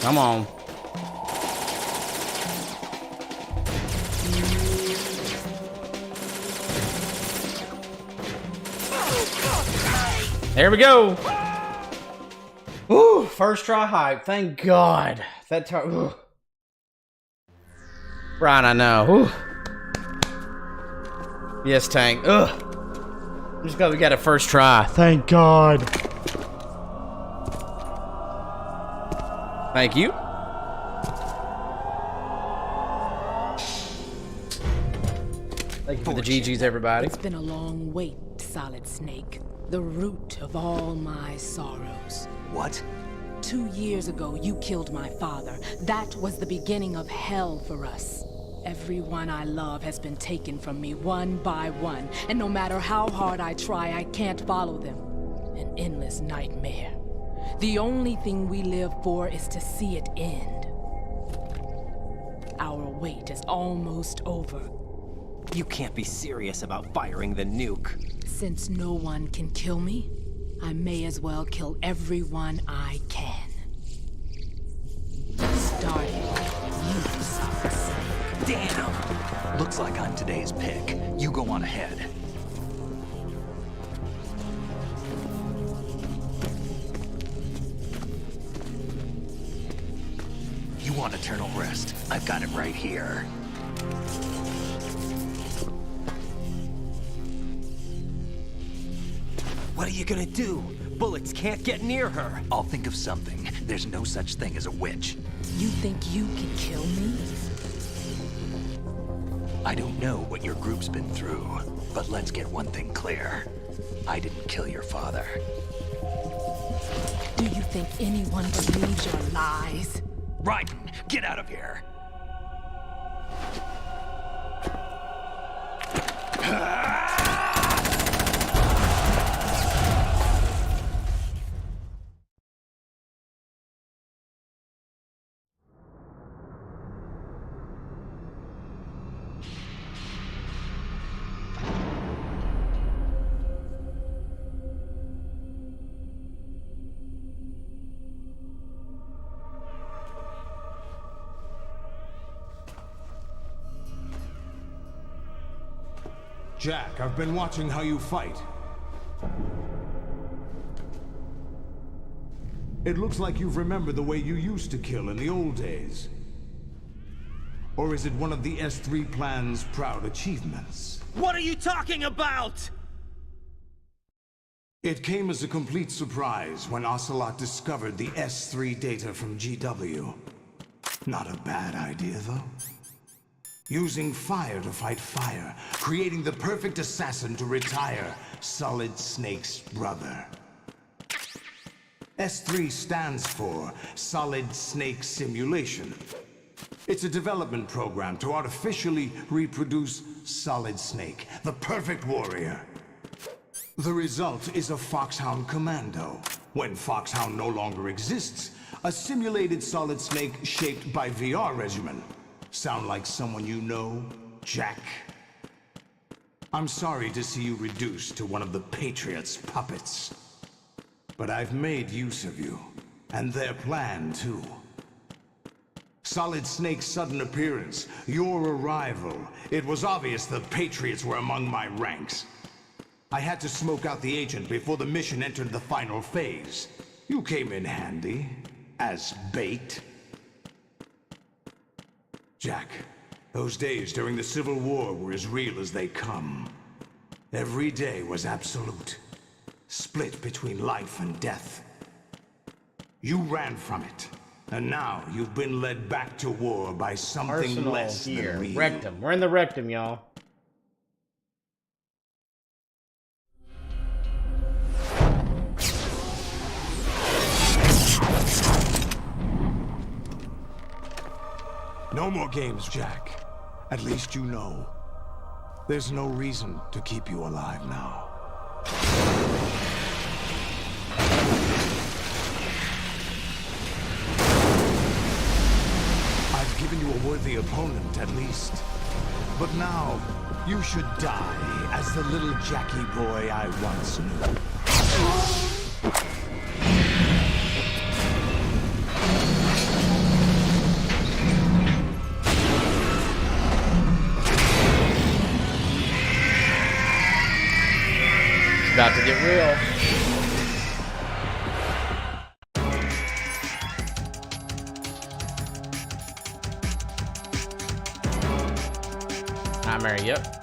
Come on. There we go. Ooh, first try hype. Thank God. That time. Right, I know. Ooh. Yes, Tank. Ugh. Just glad we got a first try. Thank God. Thank you. Thank you for the GGs, everybody. It's been a long wait, Solid Snake. The root of all my sorrows. What? 2 years ago, you killed my father. That was the beginning of hell for us. Everyone I love has been taken from me one by one, and no matter how hard I try, I can't follow them. An endless nightmare. The only thing we live for is to see it end. Our wait is almost over. You can't be serious about firing the nuke. Since no one can kill me, I may as well kill everyone I can. Starting with you, Solid Snake. Damn! Looks like I'm today's pick. You go on ahead. You want eternal rest? fast. I've got it right here. What are you gonna do? Bullets can't get near her. I'll think of something. There's no such thing as a witch. You think you can kill me? I don't know what your group's been through, but let's get one thing clear. I didn't kill your father. Do you think anyone believes your lies? Raiden, get out of here! Jack, I've been watching how you fight. It looks like you've remembered the way you used to kill in the old days. Or is it one of the S3 plan's proud achievements? What are you talking about? It came as a complete surprise when Ocelot discovered the S3 data from GW. Not a bad idea, though. Using fire to fight fire, creating the perfect assassin to retire Solid Snake's brother. S3 stands for Solid Snake Simulation. It's a development program to artificially reproduce Solid Snake, the perfect warrior. The result is a Foxhound Commando. When Foxhound no longer exists, a simulated Solid Snake shaped by VR regimen. Sound like someone you know, Jack? I'm sorry to see you reduced to one of the Patriots' puppets. But I've made use of you, and their plan too. Solid Snake's sudden appearance, your arrival, it was obvious the Patriots were among my ranks. I had to smoke out the agent before the mission entered the final phase. You came in handy, as bait. Jack, those days during the Civil War were as real as they come. Every day was absolute, split between life and death. You ran from it, and now you've been led back to war by something Arsenal less here. than real. Rectum. We're in the rectum, y'all. No more games, Jack. At least you know. There's no reason to keep you alive now. I've given you a worthy opponent, at least. But now, you should die as the little Jackie boy I once knew. About to get real. Primary, yep.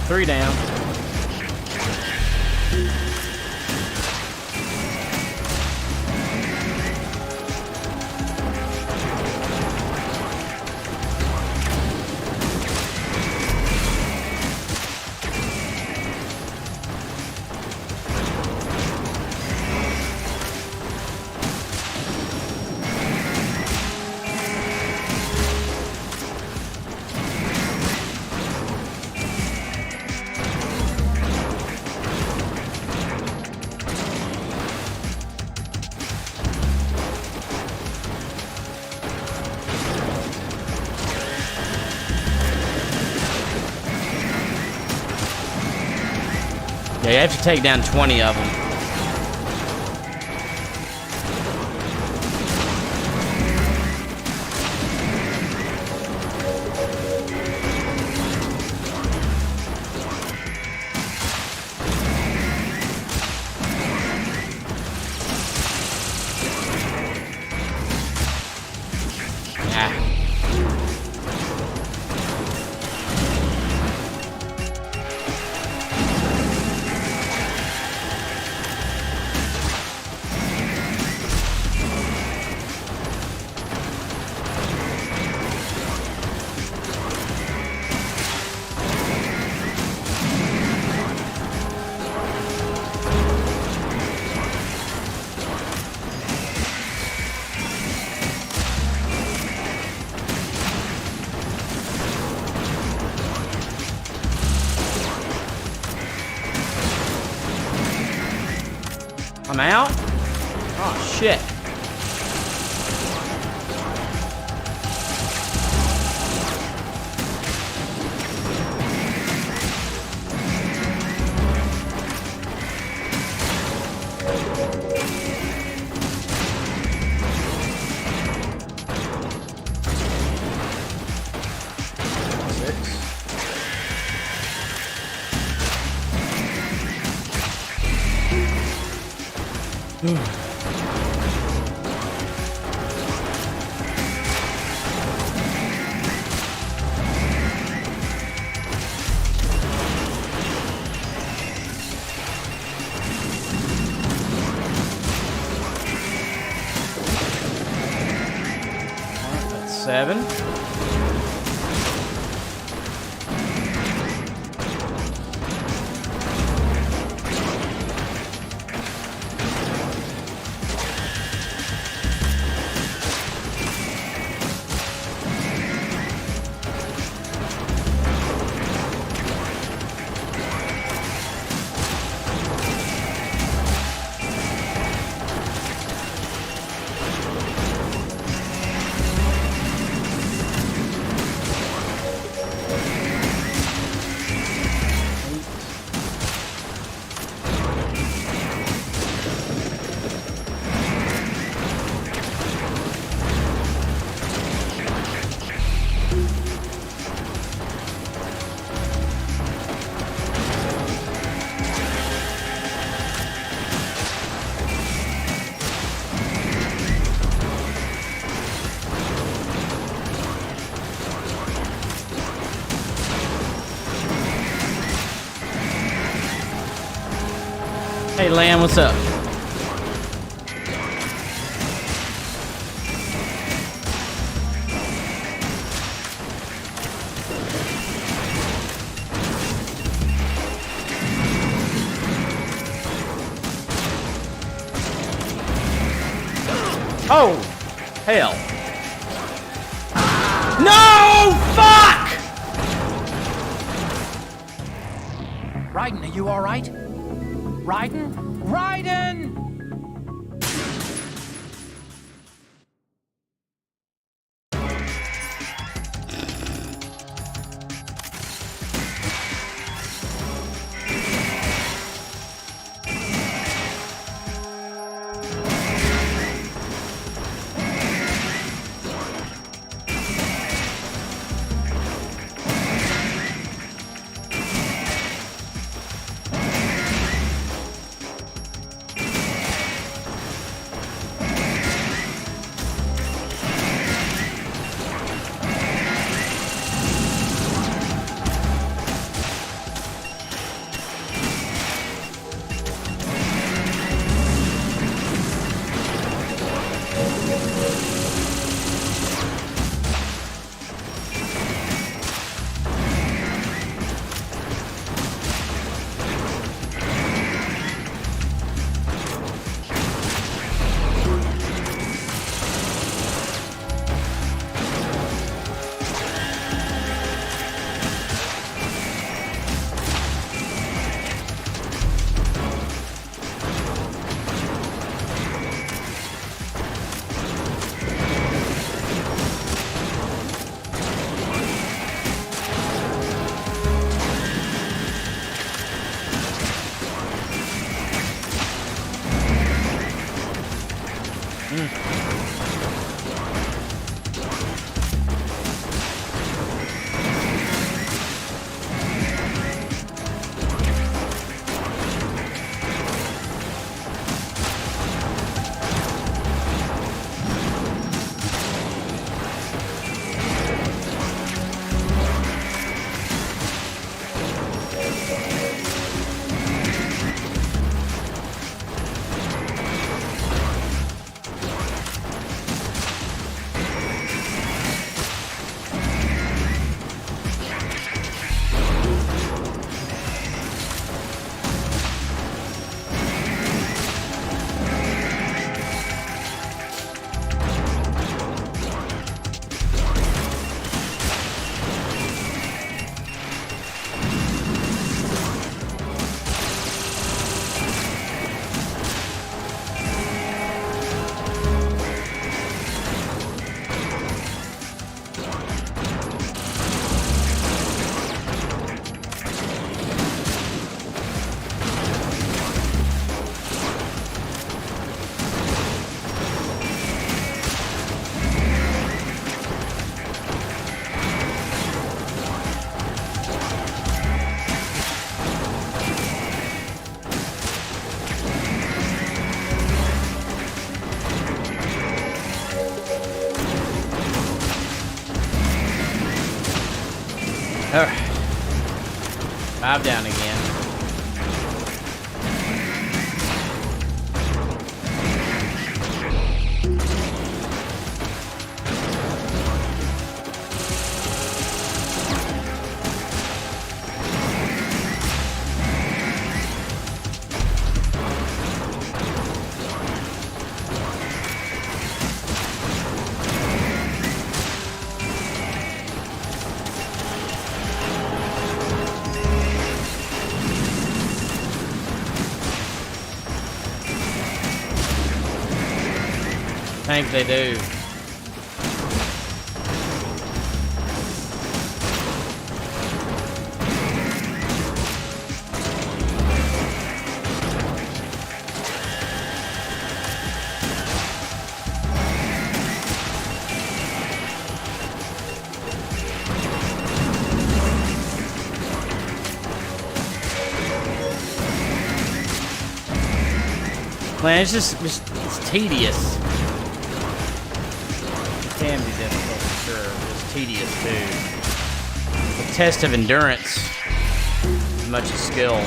3 down. Yeah, you have to take down 20 of them. I'm out? Oh, shit. That's 7. Hey, Lamb, what's up? Oh, hell. No! Fuck! Raiden, are you all right? Raiden? Raiden! Alright. 5 down again. I think they do. Man, it's tedious. Can be difficult for sure. It's tedious too. A test of endurance as much as skill.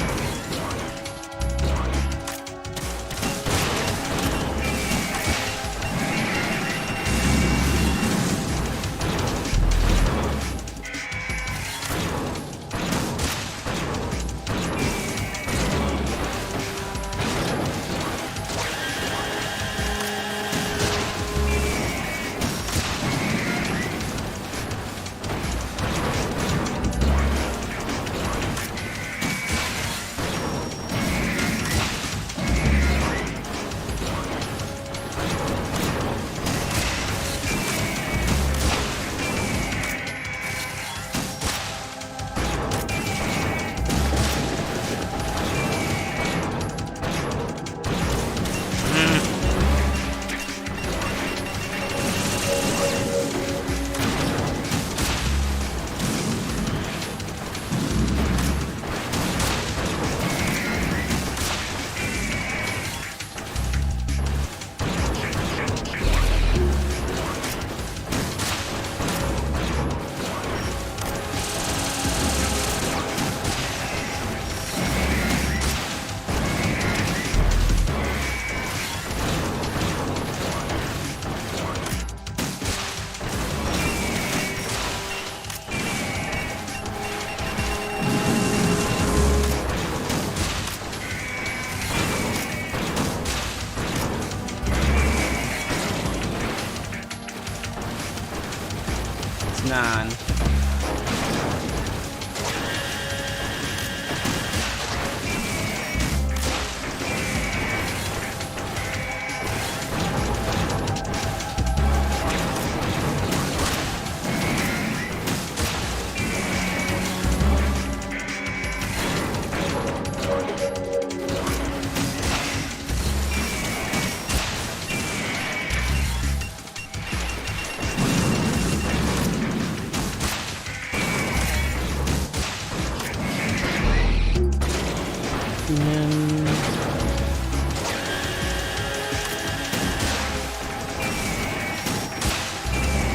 It's 9.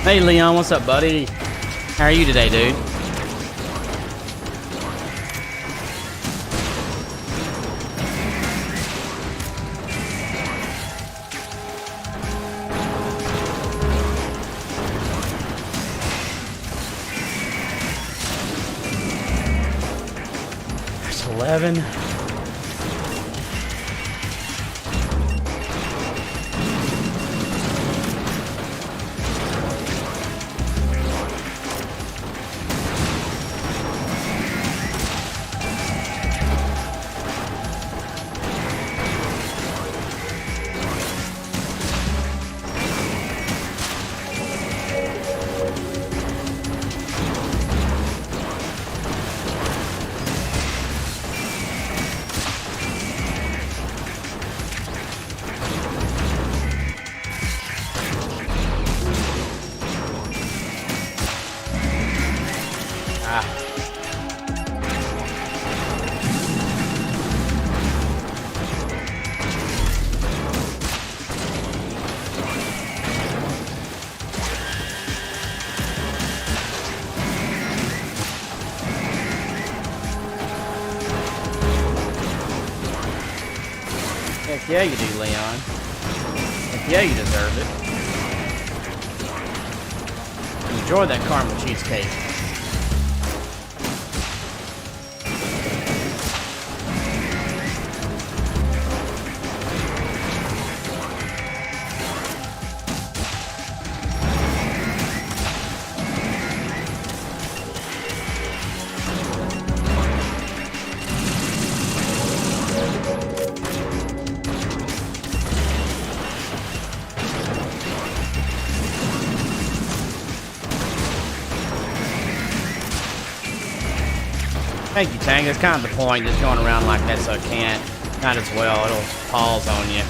Hey Leon, what's up, buddy? How are you today, dude? There's 11. Heck yeah, you do, Leon. Heck yeah, you deserve it. Enjoy that caramel cheesecake. Thank you, Tang. That's kind of the point, just going around like that so it can't. Might as well, it'll pause on you.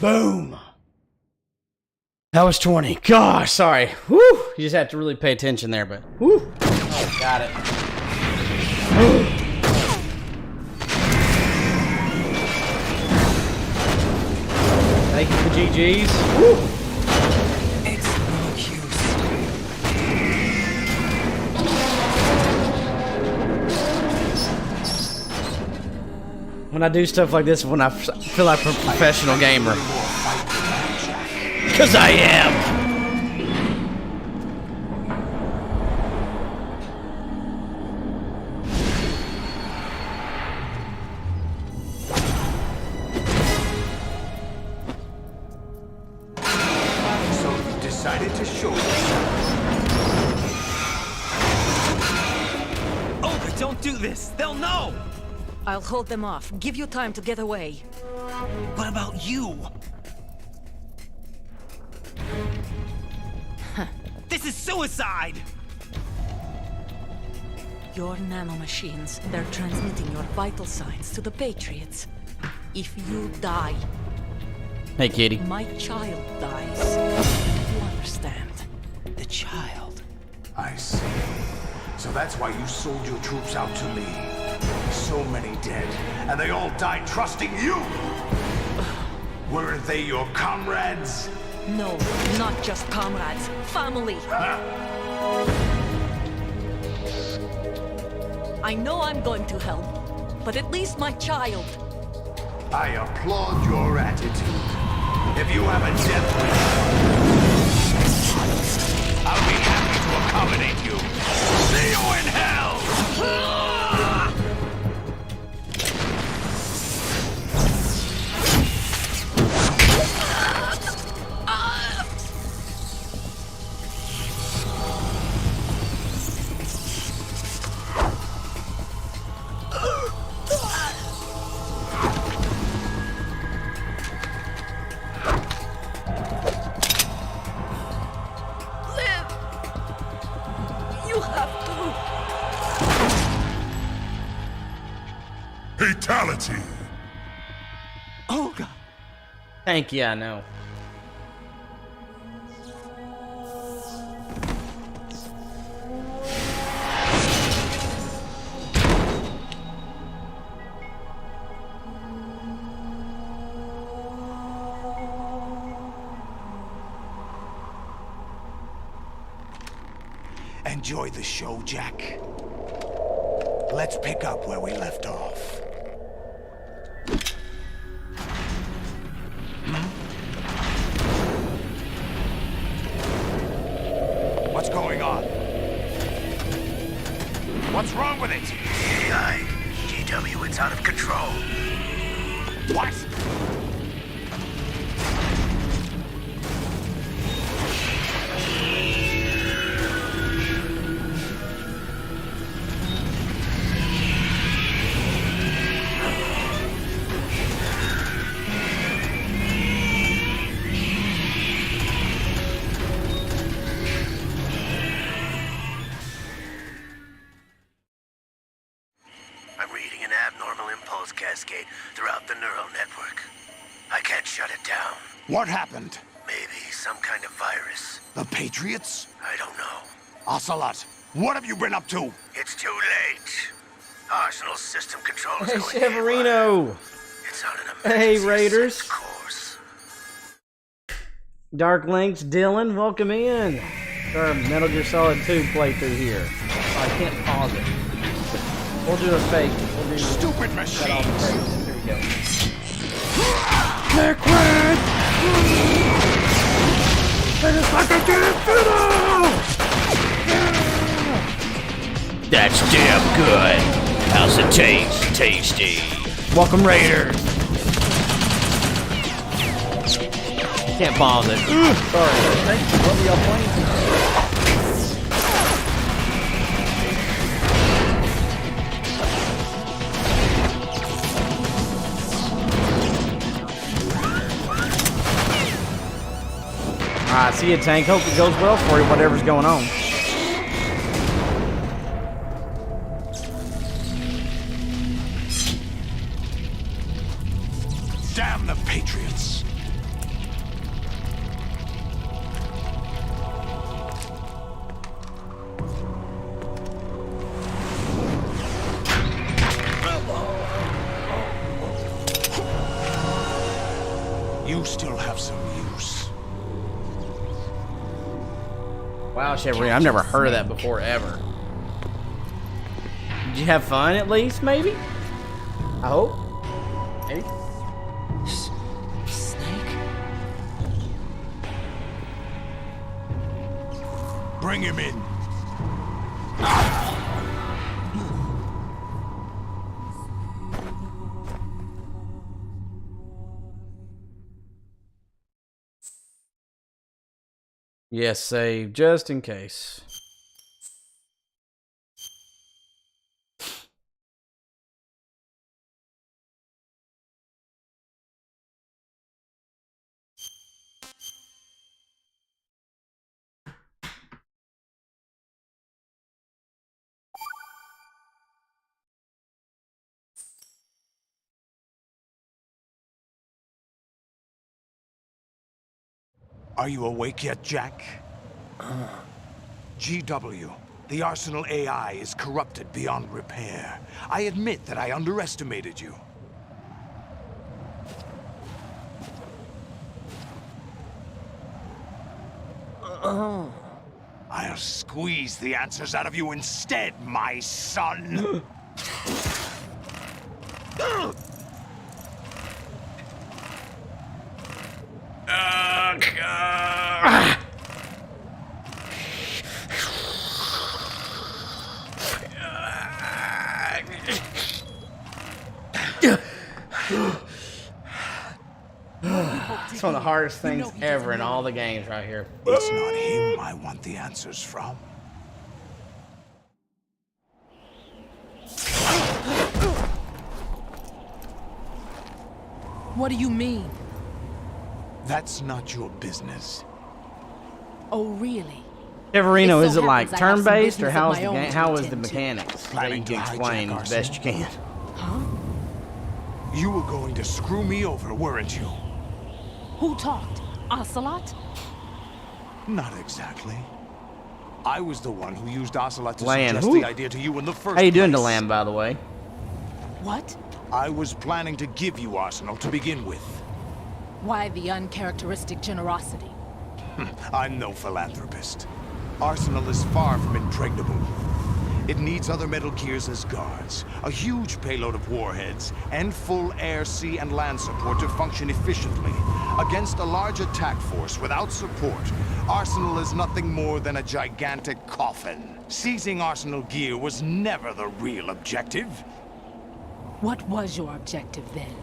Boom. That was 20. Gosh, sorry. Woo! You just have to really pay attention there, but woo! Oh, got it. Thank you for GG's. Woo! It's no use. When I do stuff like this, when I feel like a professional gamer. Because I am. So you decided to show yourself. Olga, don't do this. They'll know. I'll hold them off. Give you time to get away. What about you? This is suicide! Your nanomachines, they're transmitting your vital signs to the Patriots. If you die, Hey, kitty. my child dies. You understand? The child. I see. So that's why you sold your troops out to me. So many dead, and they all died trusting you! Weren't they your comrades? No, not just comrades. Family. I know I'm going to help, but at least my child. I applaud your attitude. If you have a death wish, I'll be happy to accommodate you. See you in hell! Fatality! Olga! Thank you, I know. Enjoy the show, Jack. Let's pick up where we left off. What's going on? What's wrong with it? AI, GW, it's out of control. What? I'm reading an abnormal impulse cascade throughout the neural network. I can't shut it down. What happened? Maybe some kind of virus. The Patriots? I don't know. Ocelot, what have you been up to? It's too late. Arsenal system control is Hey, going haywire. Cheverino! It's on an Hey, emergency Raiders. ascent course. Dark Links, Dylan, welcome in. Our Metal Gear Solid 2 playthrough here. Oh, I can't pause it. We'll do a fake. We'll do Stupid cut all the machines! fakes. Here we go. Liquid! It is like a damn That's damn good. How's it taste? Tasty. Welcome, Raider. Can't pause it. Sorry. Thank you. What were y'all playing? Alright, see you, Tank. Hope it goes well for you, whatever's going on. Damn the Patriots! You still have some use. Wow, Chevrolet, I've never heard of that before, ever. Did you have fun, at least, maybe? I hope. Maybe. Snake? Bring him in. Yes, save, just in case. Are you awake yet, Jack? GW, the Arsenal AI is corrupted beyond repair. I admit that I underestimated you. I'll squeeze the answers out of you instead, my son. It's one of the hardest things ever in all the games right here. It's not him I want the answers from. What do you mean? That's not your business. Oh, really? Severino, It is so it like happens I have some turn-based, or business of how's my the own game? to How is the attend to. mechanics? That you Planning to can explain hijack as best you can. Huh? You were going to screw me over, weren't you? Who talked? Ocelot? Not exactly. I was the one who used Ocelot to Land. suggest Who? the idea to you in the first place. How you doing, Delam, by the way? What? I was planning to give you Arsenal to begin with. Why the uncharacteristic generosity? I'm no philanthropist. Arsenal is far from impregnable. It needs other Metal Gears as guards, a huge payload of warheads, and full air, sea, and land support to function efficiently. Against a large attack force without support, Arsenal is nothing more than a gigantic coffin. Seizing Arsenal gear was never the real objective. What was your objective then?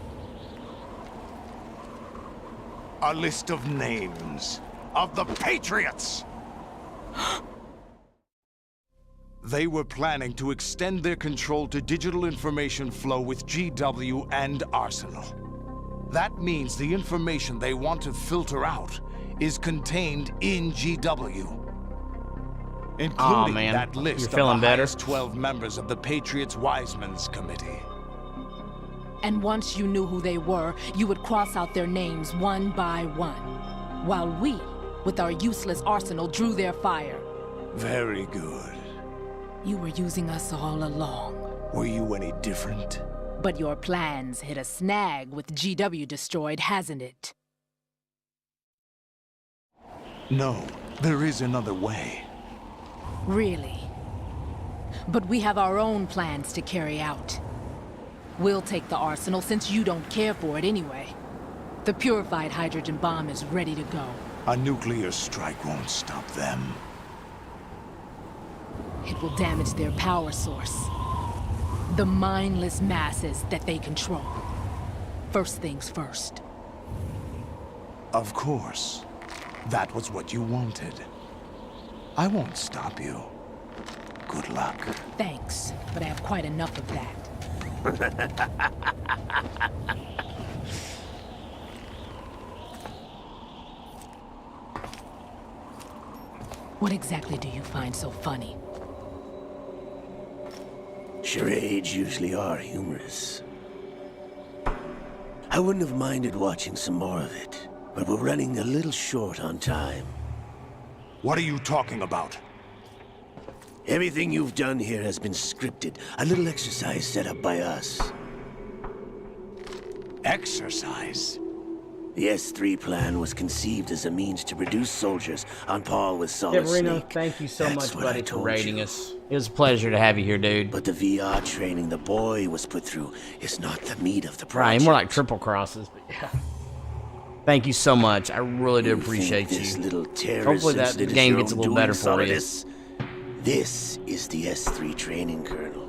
A list of names of the Patriots! They were planning to extend their control to digital information flow with GW and Arsenal. That means the information they want to filter out is contained in GW. Including man. that You're list of the feeling better? highest 12 members of the Patriots Wiseman's Committee. And once you knew who they were, you would cross out their names one by one. While we, with our useless arsenal, drew their fire. Very good. You were using us all along. Were you any different? But your plans hit a snag with GW destroyed, hasn't it? No, there is another way. Really? But we have our own plans to carry out. We'll take the arsenal since you don't care for it anyway. The purified hydrogen bomb is ready to go. A nuclear strike won't stop them. It will damage their power source. The mindless masses that they control. First things first. Of course. That was what you wanted. I won't stop you. Good luck. Thanks, but I have quite enough of that. What exactly do you find so funny? Charades usually are humorous. I wouldn't have minded watching some more of it, but we're running a little short on time. What are you talking about? Everything you've done here has been scripted. A little exercise set up by us. Exercise? The S3 plan was conceived as a means to produce soldiers on par with Solid Reno, Snake. thank you so That's much, what buddy, I for told rating you. us. It was a pleasure to have you here, dude. But the VR training the boy was put through is not the meat of the Right, project. more like triple crosses, but yeah. Thank you so much. I really do appreciate This you. little terrorist Hopefully that incident is game your gets a own little doing, better for you. Solidus. This is the S3 training kernel.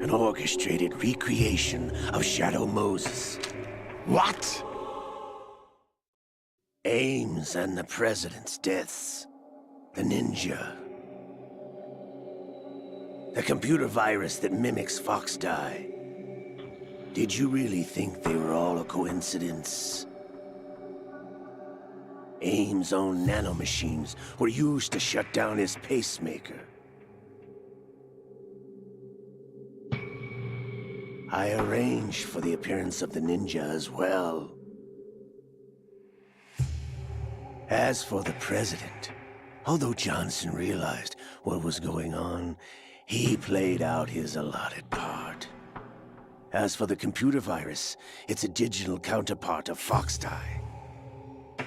An orchestrated recreation of Shadow Moses. What? Ames and the president's deaths. The ninja. The computer virus that mimics Foxdie. Did you really think they were all a coincidence? Ames' own nanomachines were used to shut down his pacemaker. I arranged for the appearance of the ninja as well. As for the president, although Johnson realized what was going on, he played out his allotted part. As for the computer virus, it's a digital counterpart of Foxdie.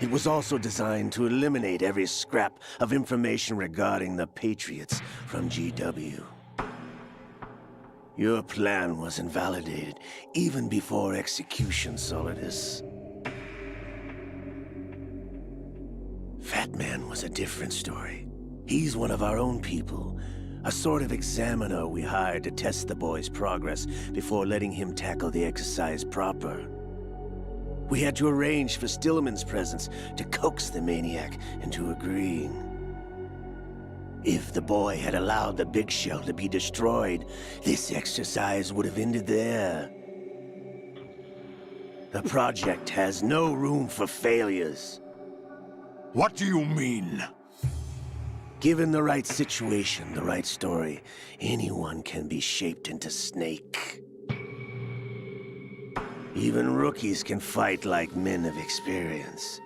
It was also designed to eliminate every scrap of information regarding the Patriots from GW. Your plan was invalidated even before execution, Solidus. Fat Man was a different story. He's one of our own people, a sort of examiner we hired to test the boy's progress before letting him tackle the exercise proper. We had to arrange for Stillman's presence to coax the maniac into agreeing. If the boy had allowed the big shell to be destroyed, this exercise would have ended there. The project has no room for failures. What do you mean? Given the right situation, the right story, anyone can be shaped into Snake. Even rookies can fight like men of experience.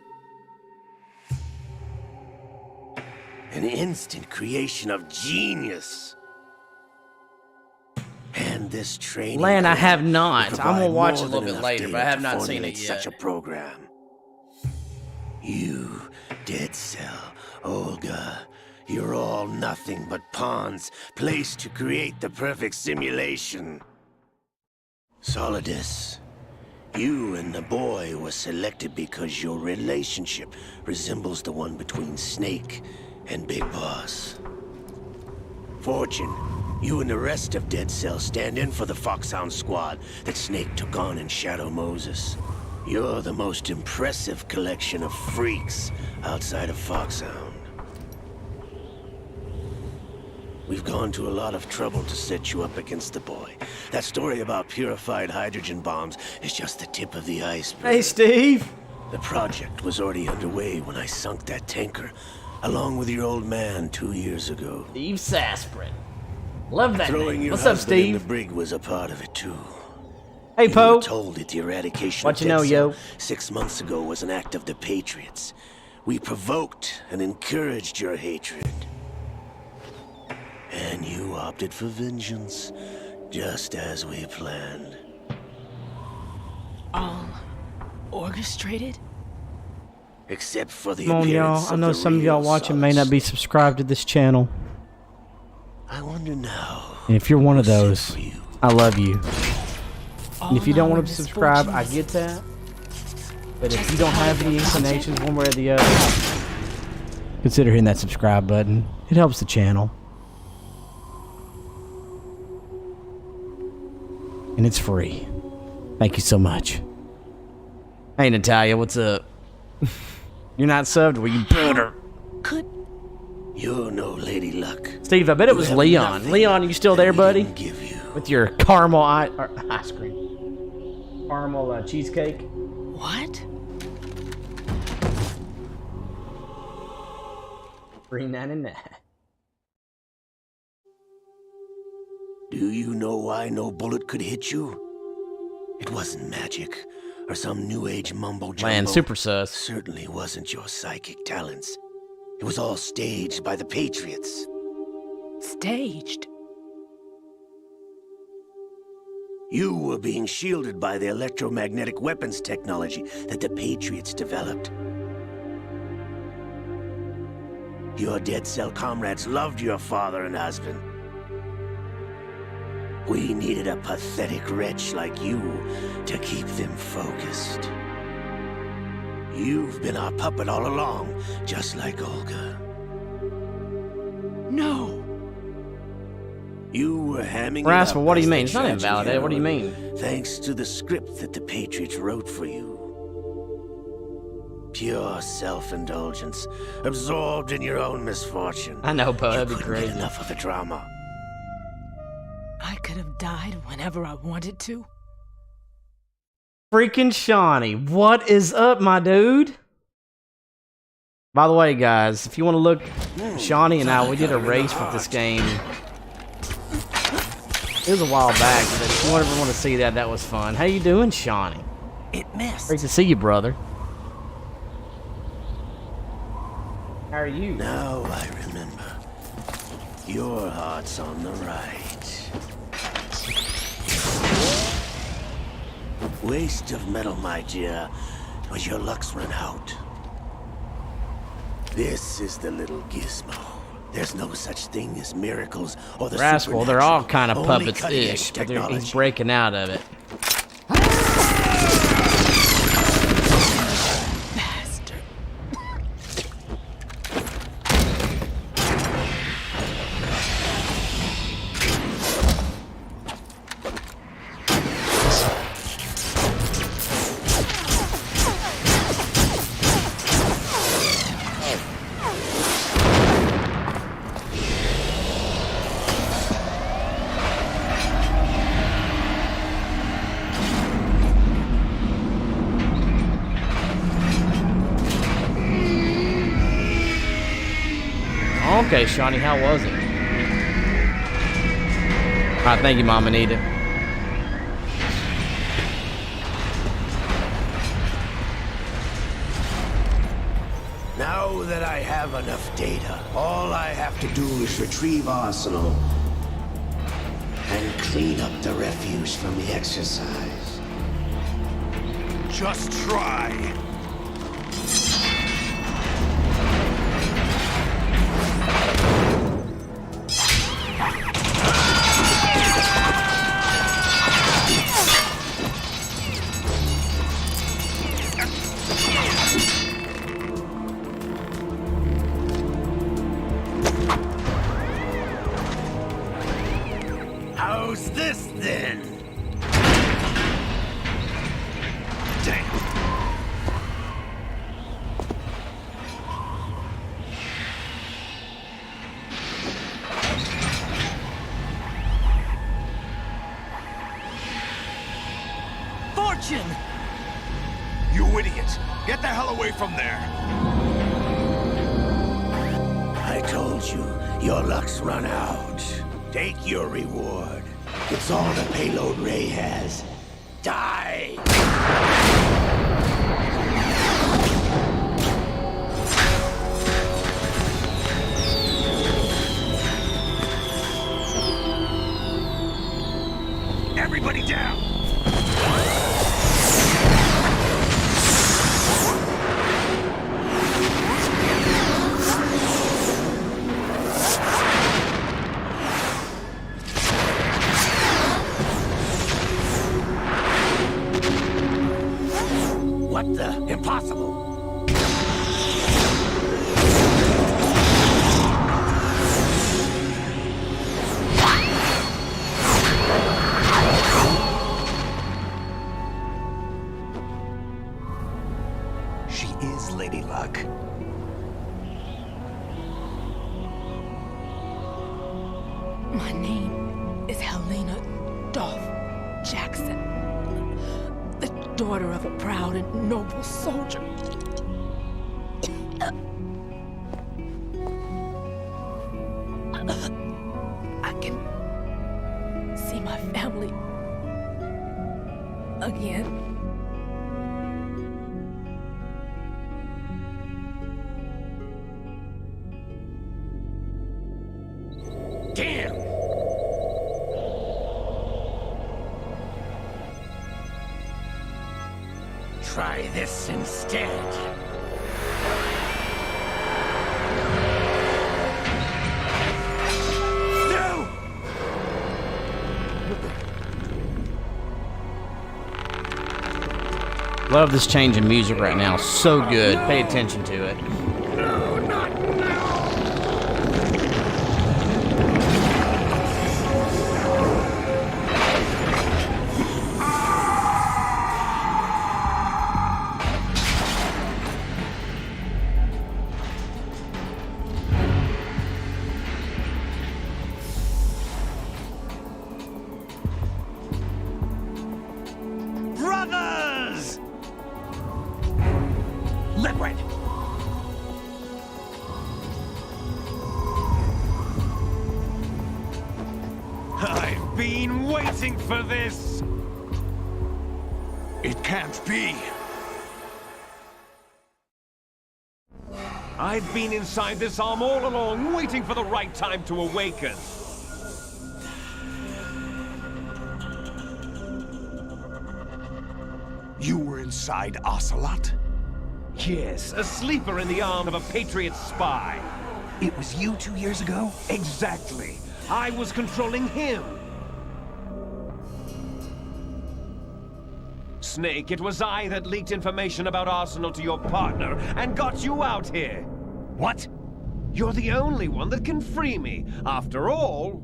An instant creation of genius. And this training... Lan, I have will not. I'm provide gonna watch more it a little than bit enough later, but data I have to not seen formulate it yet. such a program. You, Dead Cell, Olga, you're all nothing but pawns placed to create the perfect simulation. Solidus, you and the boy were selected because your relationship resembles the one between Snake and Big Boss. Fortune, you and the rest of Dead Cell stand in for the Foxhound squad that Snake took on in Shadow Moses. You're the most impressive collection of freaks outside of Foxhound. We've gone to a lot of trouble to set you up against the boy. That story about purified hydrogen bombs is just the tip of the iceberg. Hey, Steve! The project was already underway when I sunk that tanker, along with your old man 2 years ago. Steve Sasprin. Love that Throwing name. your What's up, husband in Steve? the brig was a part of it too. Hey, You Poe. were told that the eradication What of you know, Dead Cell yo? 6 months ago was an act of the Patriots. We provoked and encouraged your hatred. And you opted for vengeance, just as we planned. All orchestrated? Except for the Come on, y'all. appearance I of know the some of y'all real watching may not be subscribed to this channel. I wonder now. And if you're one of those, for you. I love you. And if you don't our want to subscribe, I misfortunes. get that. But if you don't have any inclinations one way or the other, consider hitting that subscribe button. It helps the channel. And it's free. Thank you so much. Hey, Natalia, what's up? You're not subbed? Well, you better. Could You're no Lady Luck. Steve, I bet it was have Leon. nothing Leon, you still that there, we buddy? didn't give you. With your caramel ice cream. Caramel cheesecake. what? $3.99. Do you know why no bullet could hit you? It wasn't magic or some new age mumbo jumbo. Man, super sus. Certainly wasn't your psychic talents. It was all staged by the Patriots. Staged? You were being shielded by the electromagnetic weapons technology that the Patriots developed. Your dead cell comrades loved your father and husband. We needed a pathetic wretch like you to keep them focused. You've been our puppet all along, just like Olga. No! You were hamming Rascal, what do you as mean? the It's not tragic invalidated. What do you heroine, mean? Thanks to the script that the Patriots wrote for you. Pure self-indulgence, absorbed in your own misfortune. I know, but that'd be You couldn't get crazy. enough of the drama. I could have died whenever I wanted to. Freaking Shawnee, what is up, my dude? By the way, guys, if you want to look, Shawnee and I, we did a race with this game. It was a while back, but if you ever want to see that, that was fun. How you doing, Shawnee? It missed. Great to see you, brother. How are you? Now I remember. Your heart's on the right. Waste of metal, my dear, but your luck's run out. This is the little gizmo. There's no such thing as miracles or the Rascal, they're all kind of Only puppets-ish, cutting-edge but he's technology. breaking out of it. Bastard. Okay, Shawnee, how was it? Alright, thank you, Mama Anita. Now that I have enough data, all I have to do is retrieve Arsenal and clean up the refuse from the exercise. Just try. How's this then? Damn. Fortune! You idiot! Get the hell away from there! I told you, your luck's run out. Take your reward. It's all the payload Ray has. Die! Everybody down! What the? Impossible! She is Lady Luck. My name is Helena Dolph Jackson, the daughter of a proud and noble soldier. I can see my family again. Damn! try this instead. No! Love this change in music right now. So good. Pay attention to it. No, not now! Brothers! Liquid! I've been waiting for this! It can't be. I've been inside this arm all along, waiting for the right time to awaken. You were inside Ocelot? Yes, a sleeper in the arm of a Patriot spy. It was you 2 years ago? Exactly. I was controlling him. Snake, it was I that leaked information about Arsenal to your partner and got you out here. What? You're the only one that can free me. After all...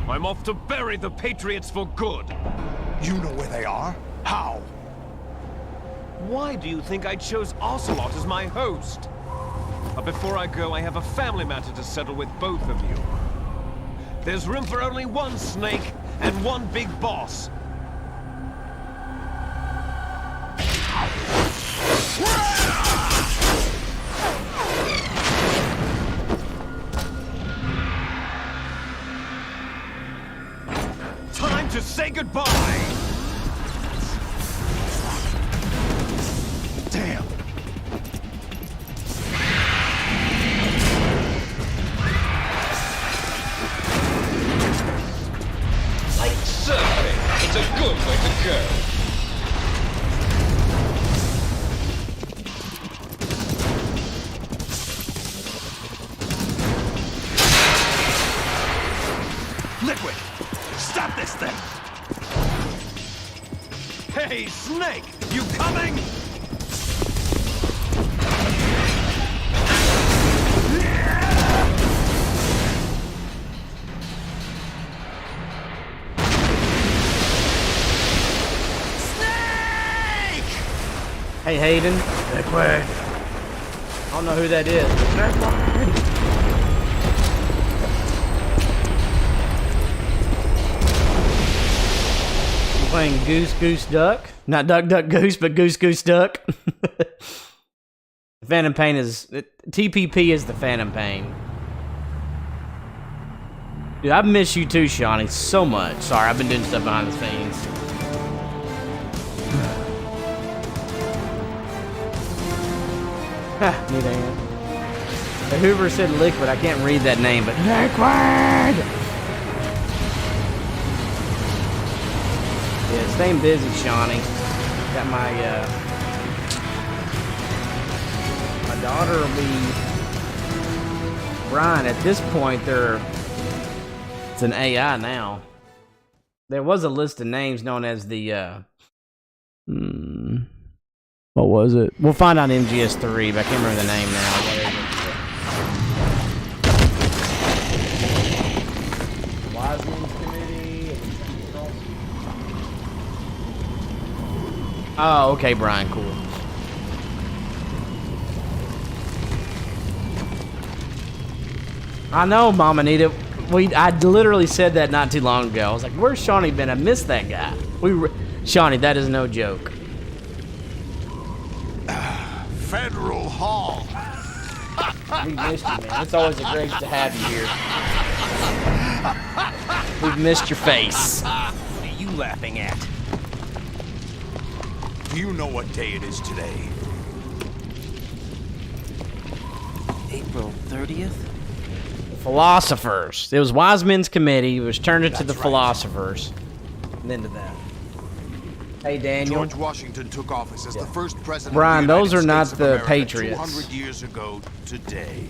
I'm off to bury the Patriots for good. You know where they are? How? Why do you think I chose Ocelot as my host? But before I go, I have a family matter to settle with both of you. There's room for only one Snake and one big boss. Time to say goodbye! Damn. Like surfing, it's a good way to go. Liquid! Stop this thing! Hey, Snake! You coming? Hey, Hayden. Liquid! I don't know who that is. I'm playing Goose Goose Duck. Not Duck Duck Goose, but Goose Goose Duck. Phantom Pain is... TPP is the Phantom Pain. Dude, I've missed you too, Shawnee, so much. Sorry, I've been doing stuff behind the scenes. Neat hand. Whoever said Liquid, I can't read that name, but Liquid! Yeah, staying busy, Shawnee. Got my daughter will be... Brian, at this point, it's an AI now. There was a list of names known as the, what was it? We'll find out in MGS3, but I can't remember the name now. Wise Men's Committee. Oh, okay, Brian, cool. I know, Mom Anita. I literally said that not too long ago. I was like, where's Shawnee been? I missed that guy. Shawnee, that is no joke. Federal Hall. We missed you, man. It's always a great to have you here. We've missed your face. What are you laughing at? Do you know what day it is today? April 30th? Philosophers. It was Wise Men's Committee. It was turned into the Philosophers. And then to that. Hey, Daniel. George Washington took office as the first president Brian, of the those United are not States of the America Patriots. 200 years ago today.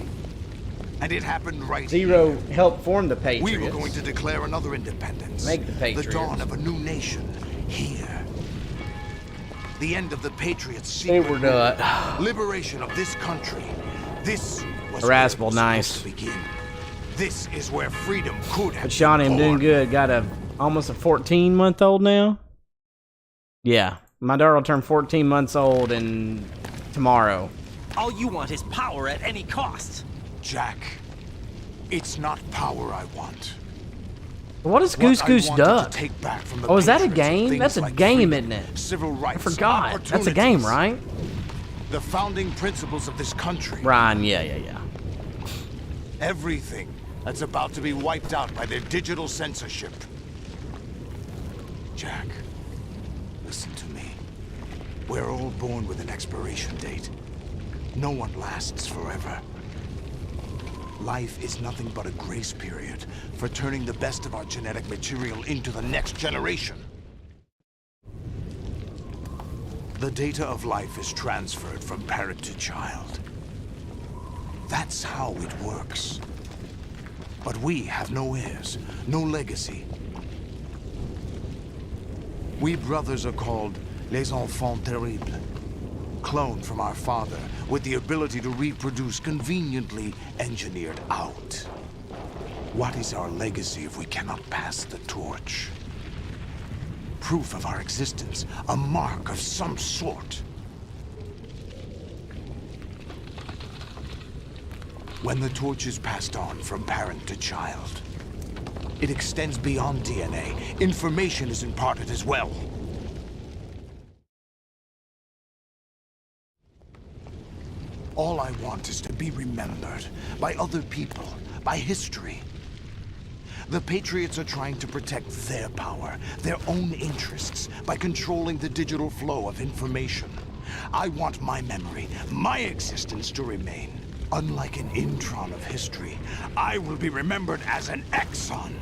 And it happened right Zero here. helped form the Patriots. We were going to declare another independence. Make the Patriots. The dawn of a new nation here. The end of the Patriots' They secret were not. rule. Liberation of this country. This was Raspel, where it was nice. supposed to begin. This is where freedom could have But Shawnee, I'm been doing born. good. Got almost a 14-month-old now. Yeah, my daughter will turn 14 months old tomorrow. All you want is power at any cost. Jack, it's not power I want. What is Goose What I Goose wanted Duck? to take back from the Oh, is that a Patriots are game? things That's a like game, freedom, isn't it? Civil I rights, forgot. That's a game, right? The founding principles of this country. Ryan, yeah. Everything that's about to be wiped out by their digital censorship. Jack, listen to me. We're all born with an expiration date. No one lasts forever. Life is nothing but a grace period for turning the best of our genetic material into the next generation. The data of life is transferred from parent to child. That's how it works. But we have no heirs, no legacy. We brothers are called les enfants terribles. Cloned from our father, with the ability to reproduce conveniently engineered out. What is our legacy if we cannot pass the torch? Proof of our existence, a mark of some sort. When the torch is passed on from parent to child, it extends beyond DNA. Information is imparted as well. All I want is to be remembered by other people, by history. The Patriots are trying to protect their power, their own interests, by controlling the digital flow of information. I want my memory, my existence to remain. Unlike an intron of history, I will be remembered as an exon.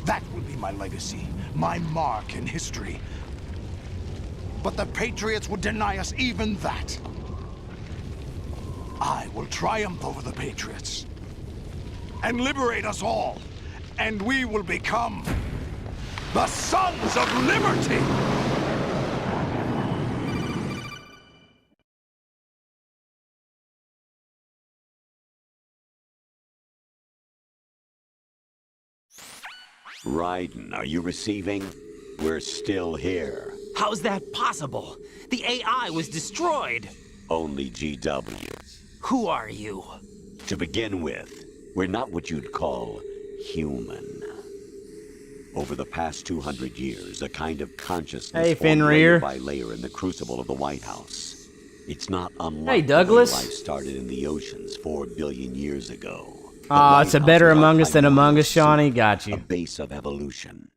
That will be my legacy, my mark in history. But the Patriots would deny us even that. I will triumph over the Patriots and liberate us all, and we will become the Sons of Liberty! Raiden, are you receiving? We're still here. How's that possible? The AI was destroyed. Only GW. Who are you? To begin with, we're not what you'd call human. Over the past 200 years, a kind of consciousness formed Fenrir. layer by layer in the crucible of the White House. It's not unlike Hey, Douglas. the way life started in the oceans 4 billion years ago. The It's a White better House is Among our Us than Among Us, Shawnee. Got a you. base of evolution.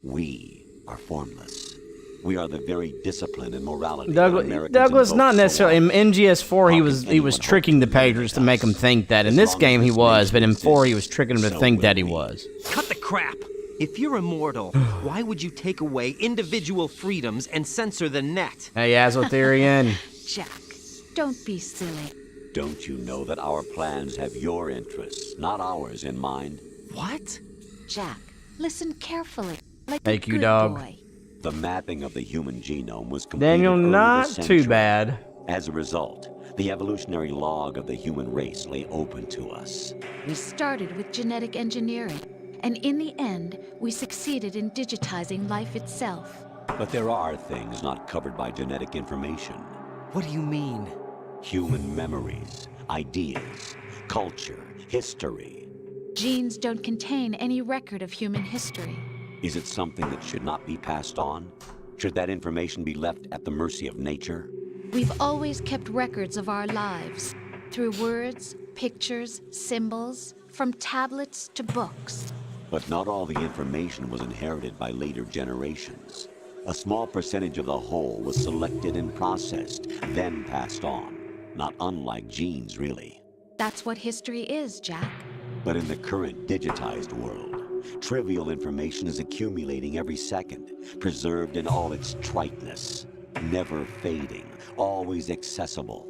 We are formless. We are the very discipline and morality that Americans Douglas, invoke not so necessarily. In often. MGS4, How he can was anyone tricking hope the to eliminate Patriots to make them us? think that. In As this long game, as he this was, but in nation 4, he was exists, tricking them to so think will that he we. was. Cut the crap. If you're immortal, why would you take away individual freedoms and censor the net? Hey, Azotarian. Jack, don't be silly. Don't you know that our plans have your interests, not ours, in mind? What? Jack, listen carefully. Like Thank a you, good dog. boy. The mapping of the human genome was completed Daniel, early not this too century. bad. As a result, the evolutionary log of the human race lay open to us. We started with genetic engineering, and in the end, we succeeded in digitizing life itself. But there are things not covered by genetic information. What do you mean? Human memories, ideas, culture, history. Genes don't contain any record of human history. Is it something that should not be passed on? Should that information be left at the mercy of nature? We've always kept records of our lives, through words, pictures, symbols, from tablets to books. But not all the information was inherited by later generations. A small percentage of the whole was selected and processed, then passed on. Not unlike genes, really. That's what history is, Jack. But in the current digitized world, trivial information is accumulating every second, preserved in all its triteness, never fading, always accessible.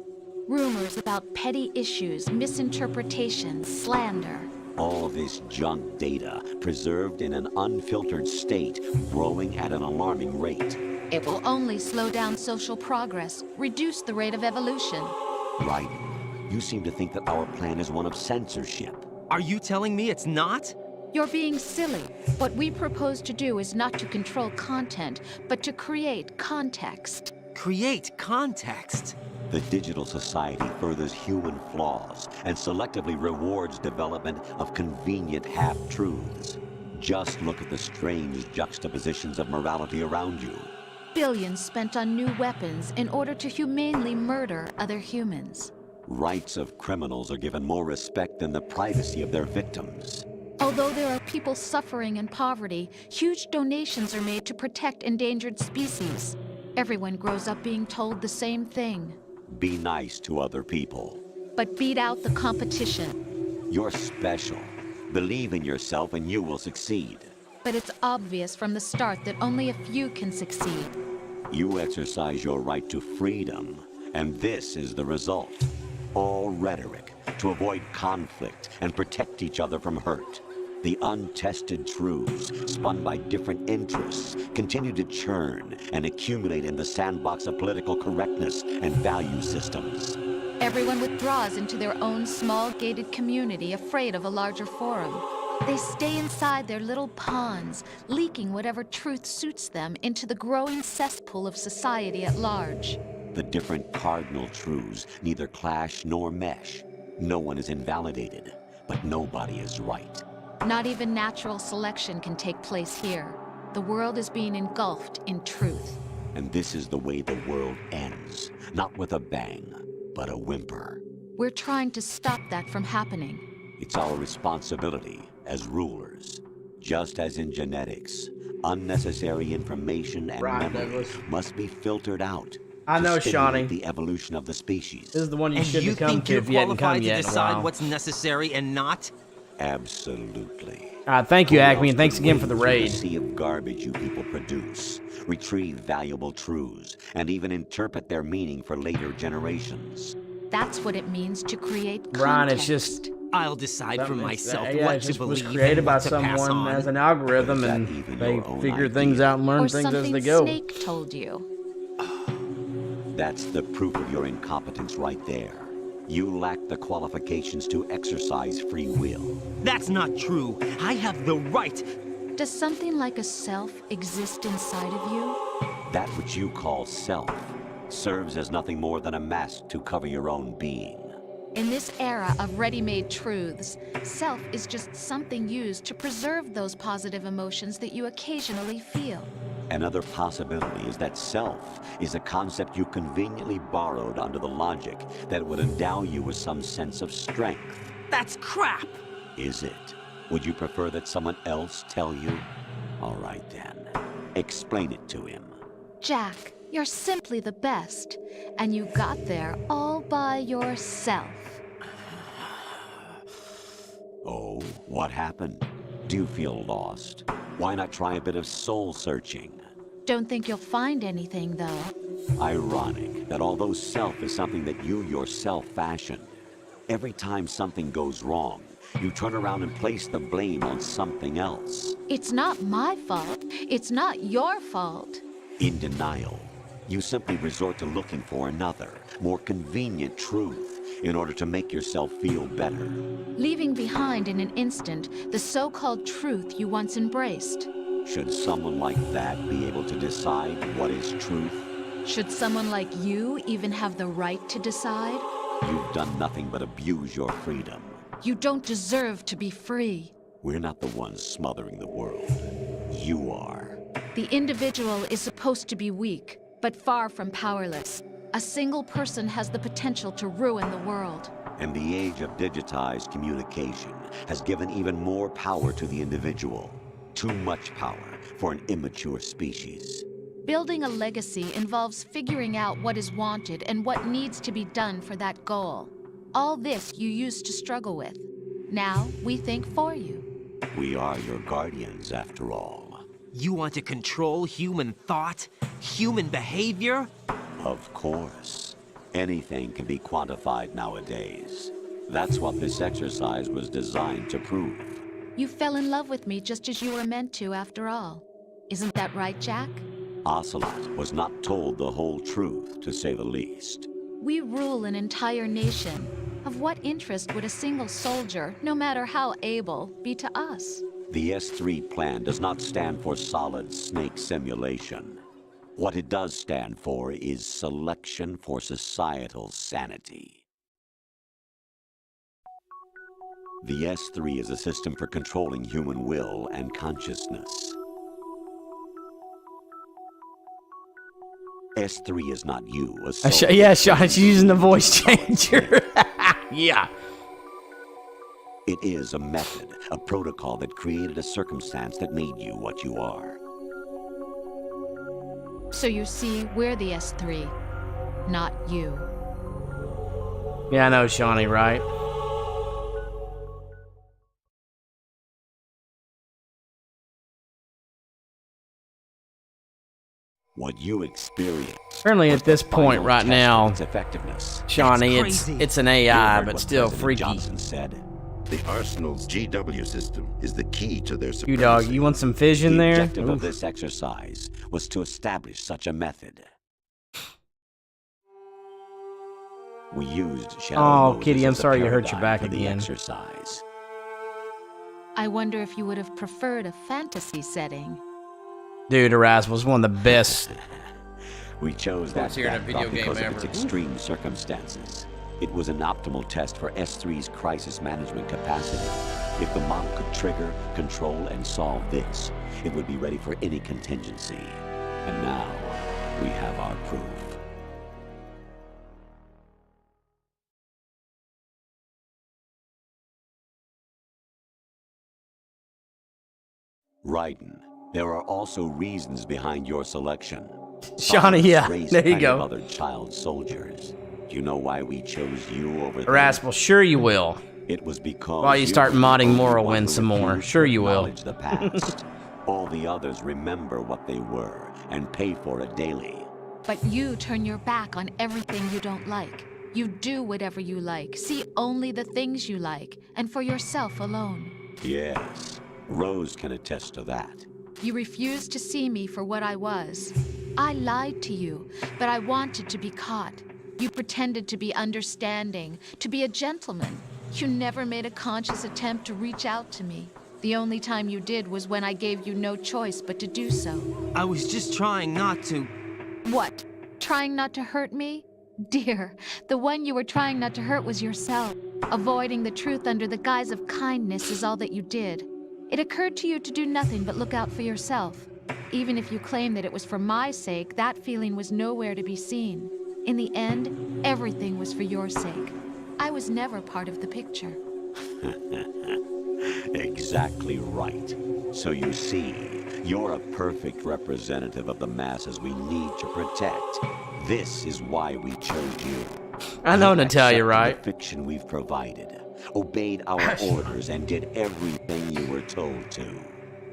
Rumors about petty issues, misinterpretations, slander. All this junk data, preserved in an unfiltered state, growing at an alarming rate. It will only slow down social progress, reduce the rate of evolution. Raiden, you seem to think that our plan is one of censorship. Are you telling me it's not? You're being silly. What we propose to do is not to control content, but to create context. Create context? The digital society furthers human flaws and selectively rewards development of convenient half-truths. Just look at the strange juxtapositions of morality around you. Billions spent on new weapons in order to humanely murder other humans. Rights of criminals are given more respect than the privacy of their victims. Although there are people suffering in poverty, huge donations are made to protect endangered species. Everyone grows up being told the same thing. Be nice to other people. But beat out the competition. You're special. Believe in yourself and you will succeed. But it's obvious from the start that only a few can succeed. You exercise your right to freedom, and this is the result. All rhetoric to avoid conflict and protect each other from hurt. The untested truths, spun by different interests, continue to churn and accumulate in the sandbox of political correctness and value systems. Everyone withdraws into their own small gated community, afraid of a larger forum. They stay inside their little ponds, leaking whatever truth suits them into the growing cesspool of society at large. The different cardinal truths neither clash nor mesh. No one is invalidated, but nobody is right. Not even natural selection can take place here. The world is being engulfed in truth. And this is the way the world ends. Not with a bang, but a whimper. We're trying to stop that from happening. It's our responsibility as rulers. Just as in genetics, unnecessary information and memory must be filtered out. I know, Shawnee. Shawnee. The evolution of the species. This is the one you And should you have come think to you're if you hadn't come qualified to yet in a decide while. what's necessary and not? Absolutely. Thank you, Who Acme, and else thanks could again for the wade through raid. sea of garbage you people produce, retrieve valuable truths, and even interpret their meaning for later generations. That's what it means to create context. Brian, it's just... I'll decide for myself yeah, what it to just was believe created and by what to pass someone on. as an algorithm, But is that and even they your own figure idea? things out and learn Or things as something they go. Snake told you. That's the proof of your incompetence right there. You lack the qualifications to exercise free will. That's not true. I have the right. Does something like a self exist inside of you? That which you call self serves as nothing more than a mask to cover your own being. In this era of ready-made truths, self is just something used to preserve those positive emotions that you occasionally feel. Another possibility is that self is a concept you conveniently borrowed under the logic that it would endow you with some sense of strength. That's crap. Is it? Would you prefer that someone else tell you? All right then. Explain it to him. Jack, you're simply the best, and you got there all by yourself. Oh, what happened? Do you feel lost? Why not try a bit of soul searching? Don't think you'll find anything, though. Ironic that although self is something that you yourself fashioned, every time something goes wrong, you turn around and place the blame on something else. It's not my fault. It's not your fault. In denial, you simply resort to looking for another, more convenient truth in order to make yourself feel better. Leaving behind in an instant the so-called truth you once embraced. Should someone like that be able to decide what is truth? Should someone like you even have the right to decide? You've done nothing but abuse your freedom. You don't deserve to be free. We're not the ones smothering the world. You are. The individual is supposed to be weak, but far from powerless. A single person has the potential to ruin the world. And the age of digitized communication has given even more power to the individual. Too much power for an immature species. Building a legacy involves figuring out what is wanted and what needs to be done for that goal. All this you used to struggle with. Now, we think for you. We are your guardians, after all. You want to control human thought? Human behavior? Of course. Anything can be quantified nowadays. That's what this exercise was designed to prove. You fell in love with me just as you were meant to, after all. Isn't that right, Jack? Ocelot was not told the whole truth, to say the least. We rule an entire nation. Of what interest would a single soldier, no matter how able, be to us? The S3 plan does not stand for Solid Snake simulation. What it does stand for is selection for societal sanity. The S3 is a system for controlling human will and consciousness. S3 is not you, a soldier. Yeah, Sean, she's using the voice changer. Yeah. It is a method, a protocol that created a circumstance that made you what you are. So you see, we're the S3, not you. Yeah, I know, Shawnee, right? What you experience. Apparently at this point right now, its effectiveness. Shawnee, it's an AI, but still freaky. Johnson said. The Arsenal's GW system is the key to their supremacy. You dog, you want some vision there? The objective of this exercise was to establish such a method. We used Shadow Moses Kitty, I'm as a sorry you hurt your paradigm back for the again. exercise. I wonder if you would have preferred a fantasy setting. Dude, Erasmus was one of the best. We chose that here in a video game because of ever. its extreme circumstances. It was an optimal test for S3's crisis management capacity. If the model could trigger, control, and solve this, it would be ready for any contingency. And now, we have our proof. Raiden, there are also reasons behind your selection. Shawnee, yeah, Raised there you plenty of go. other child soldiers. Do you know why we chose you over them? Erasmus, sure you will. It was because While you start were the modding only one Morrowind who some more. refused Sure to you will. acknowledge the past. All the others remember what they were and pay for it daily. But you turn your back on everything you don't like. You do whatever you like, see only the things you like, and for yourself alone. Yes, Rose can attest to that. You refused to see me for what I was. I lied to you, but I wanted to be caught. You pretended to be understanding, to be a gentleman. You never made a conscious attempt to reach out to me. The only time you did was when I gave you no choice but to do so. I was just trying not to... What? Trying not to hurt me? Dear, the one you were trying not to hurt was yourself. Avoiding the truth under the guise of kindness is all that you did. It occurred to you to do nothing but look out for yourself. Even if you claim that it was for my sake, that feeling was nowhere to be seen. In the end, everything was for your sake. I was never part of the picture. Exactly right. So you see, you're a perfect representative of the masses we need to protect. This is why we chose you. I know, You Natalia, accepted right? The fiction we've provided, obeyed our orders, and did everything you were told to.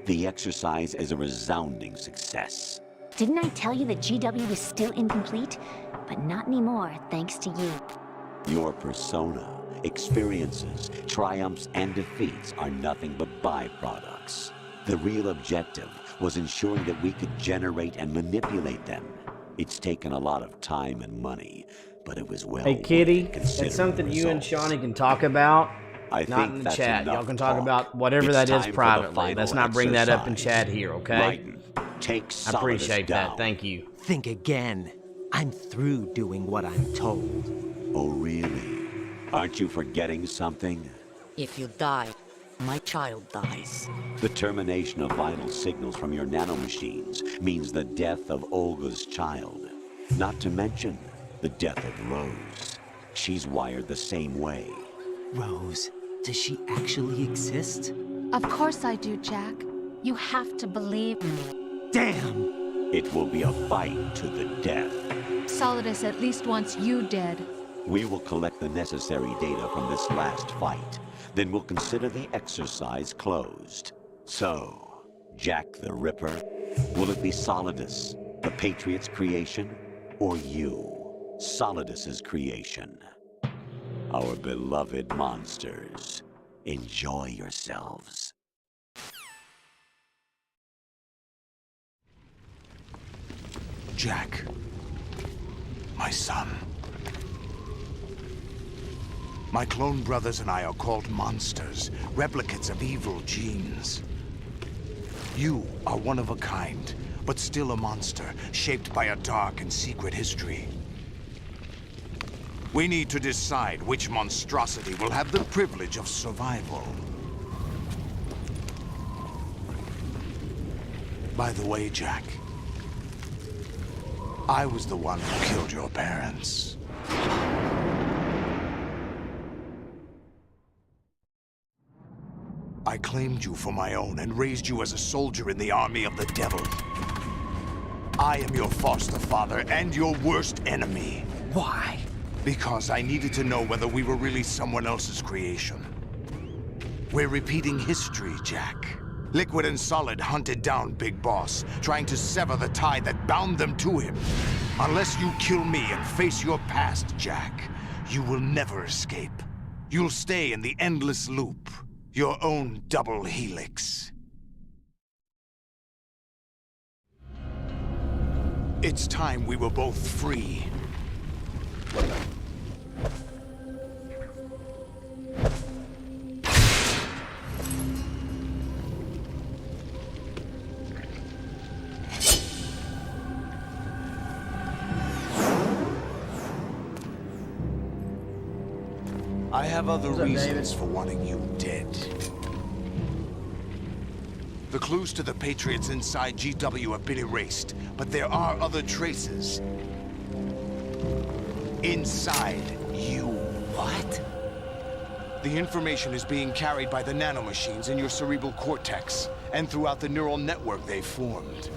The exercise is a resounding success. Didn't I tell you that GW is still incomplete? But not anymore, thanks to you. Your persona, experiences, triumphs, and defeats are nothing but byproducts. The real objective was ensuring that we could generate and manipulate them. It's taken a lot of time and money, but it was well Hey, Kitty, worth considering that's something the you and results. Shawnee can talk about. I Not think in the that's chat. Y'all enough can talk talk. about whatever It's that is time for the privately. final Let's not bring that up in exercise. chat here, okay? Raiden, take I appreciate Solidus that. down. Thank you. Think again. I'm through doing what I'm told. Oh, really? Aren't you forgetting something? If you die, my child dies. The termination of vital signals from your nanomachines means the death of Olga's child. Not to mention the death of Rose. She's wired the same way. Rose, does she actually exist? Of course I do, Jack. You have to believe me. Damn! It will be a fight to the death. Solidus at least wants you dead. We will collect the necessary data from this last fight. Then we'll consider the exercise closed. So, Jack the Ripper, will it be Solidus, the Patriots' creation, or you, Solidus's creation? Our beloved monsters, enjoy yourselves. Jack, my son. My clone brothers and I are called monsters, replicates of evil genes. You are one of a kind, but still a monster, shaped by a dark and secret history. We need to decide which monstrosity will have the privilege of survival. By the way, Jack, I was the one who killed your parents. I claimed you for my own and raised you as a soldier in the army of the devil. I am your foster father and your worst enemy. Why? Because I needed to know whether we were really someone else's creation. We're repeating history, Jack. Liquid and Solid hunted down Big Boss, trying to sever the tie that bound them to him. Unless you kill me and face your past, Jack, you will never escape. You'll stay in the endless loop. Your own double helix. It's time we were both free. I have other reasons for wanting you dead. The clues to the Patriots inside GW have been erased, but there are other traces. Inside you. What? The information is being carried by the nanomachines in your cerebral cortex, and throughout the neural network they formed.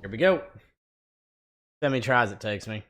Here we go. See how many tries it takes me.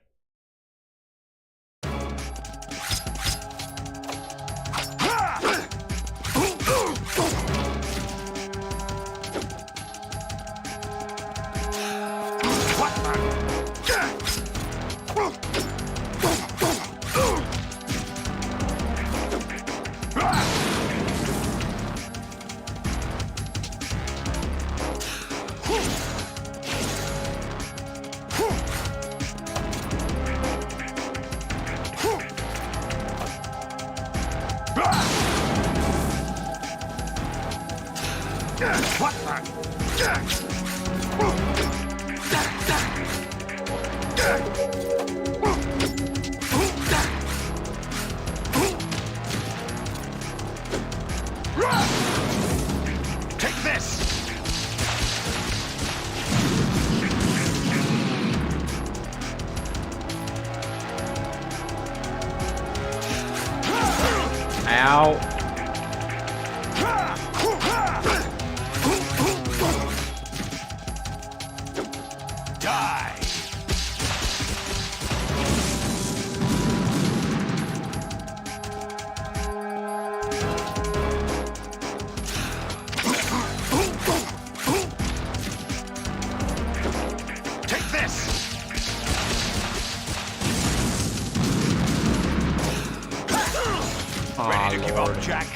Take this! Ow. Ready to give up, Jack?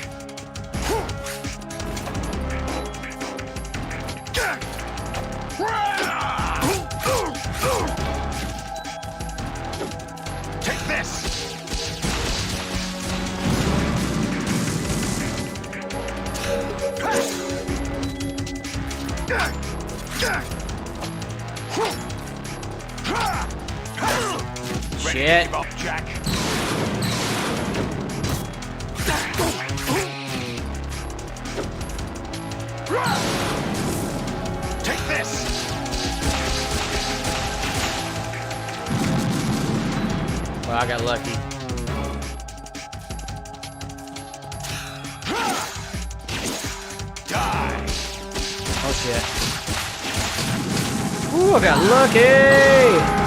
Take this! Ready to give up, Jack? Take this! Oh, I got lucky. Die. Oh shit. Ooh, I got lucky!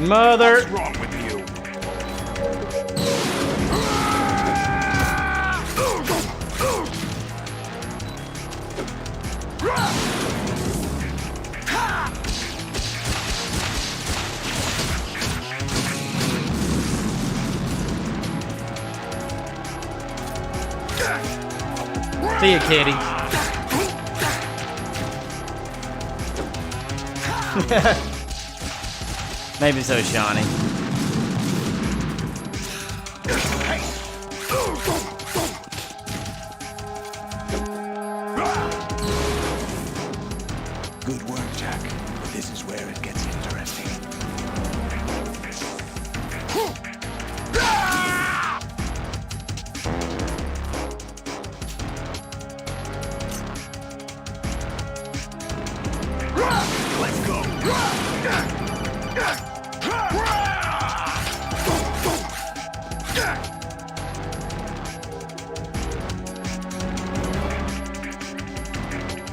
Mother! What's wrong with you? See ya, kitty. Maybe so, Shawnee. Good work, Jack. But this is where it gets interesting. Let's go.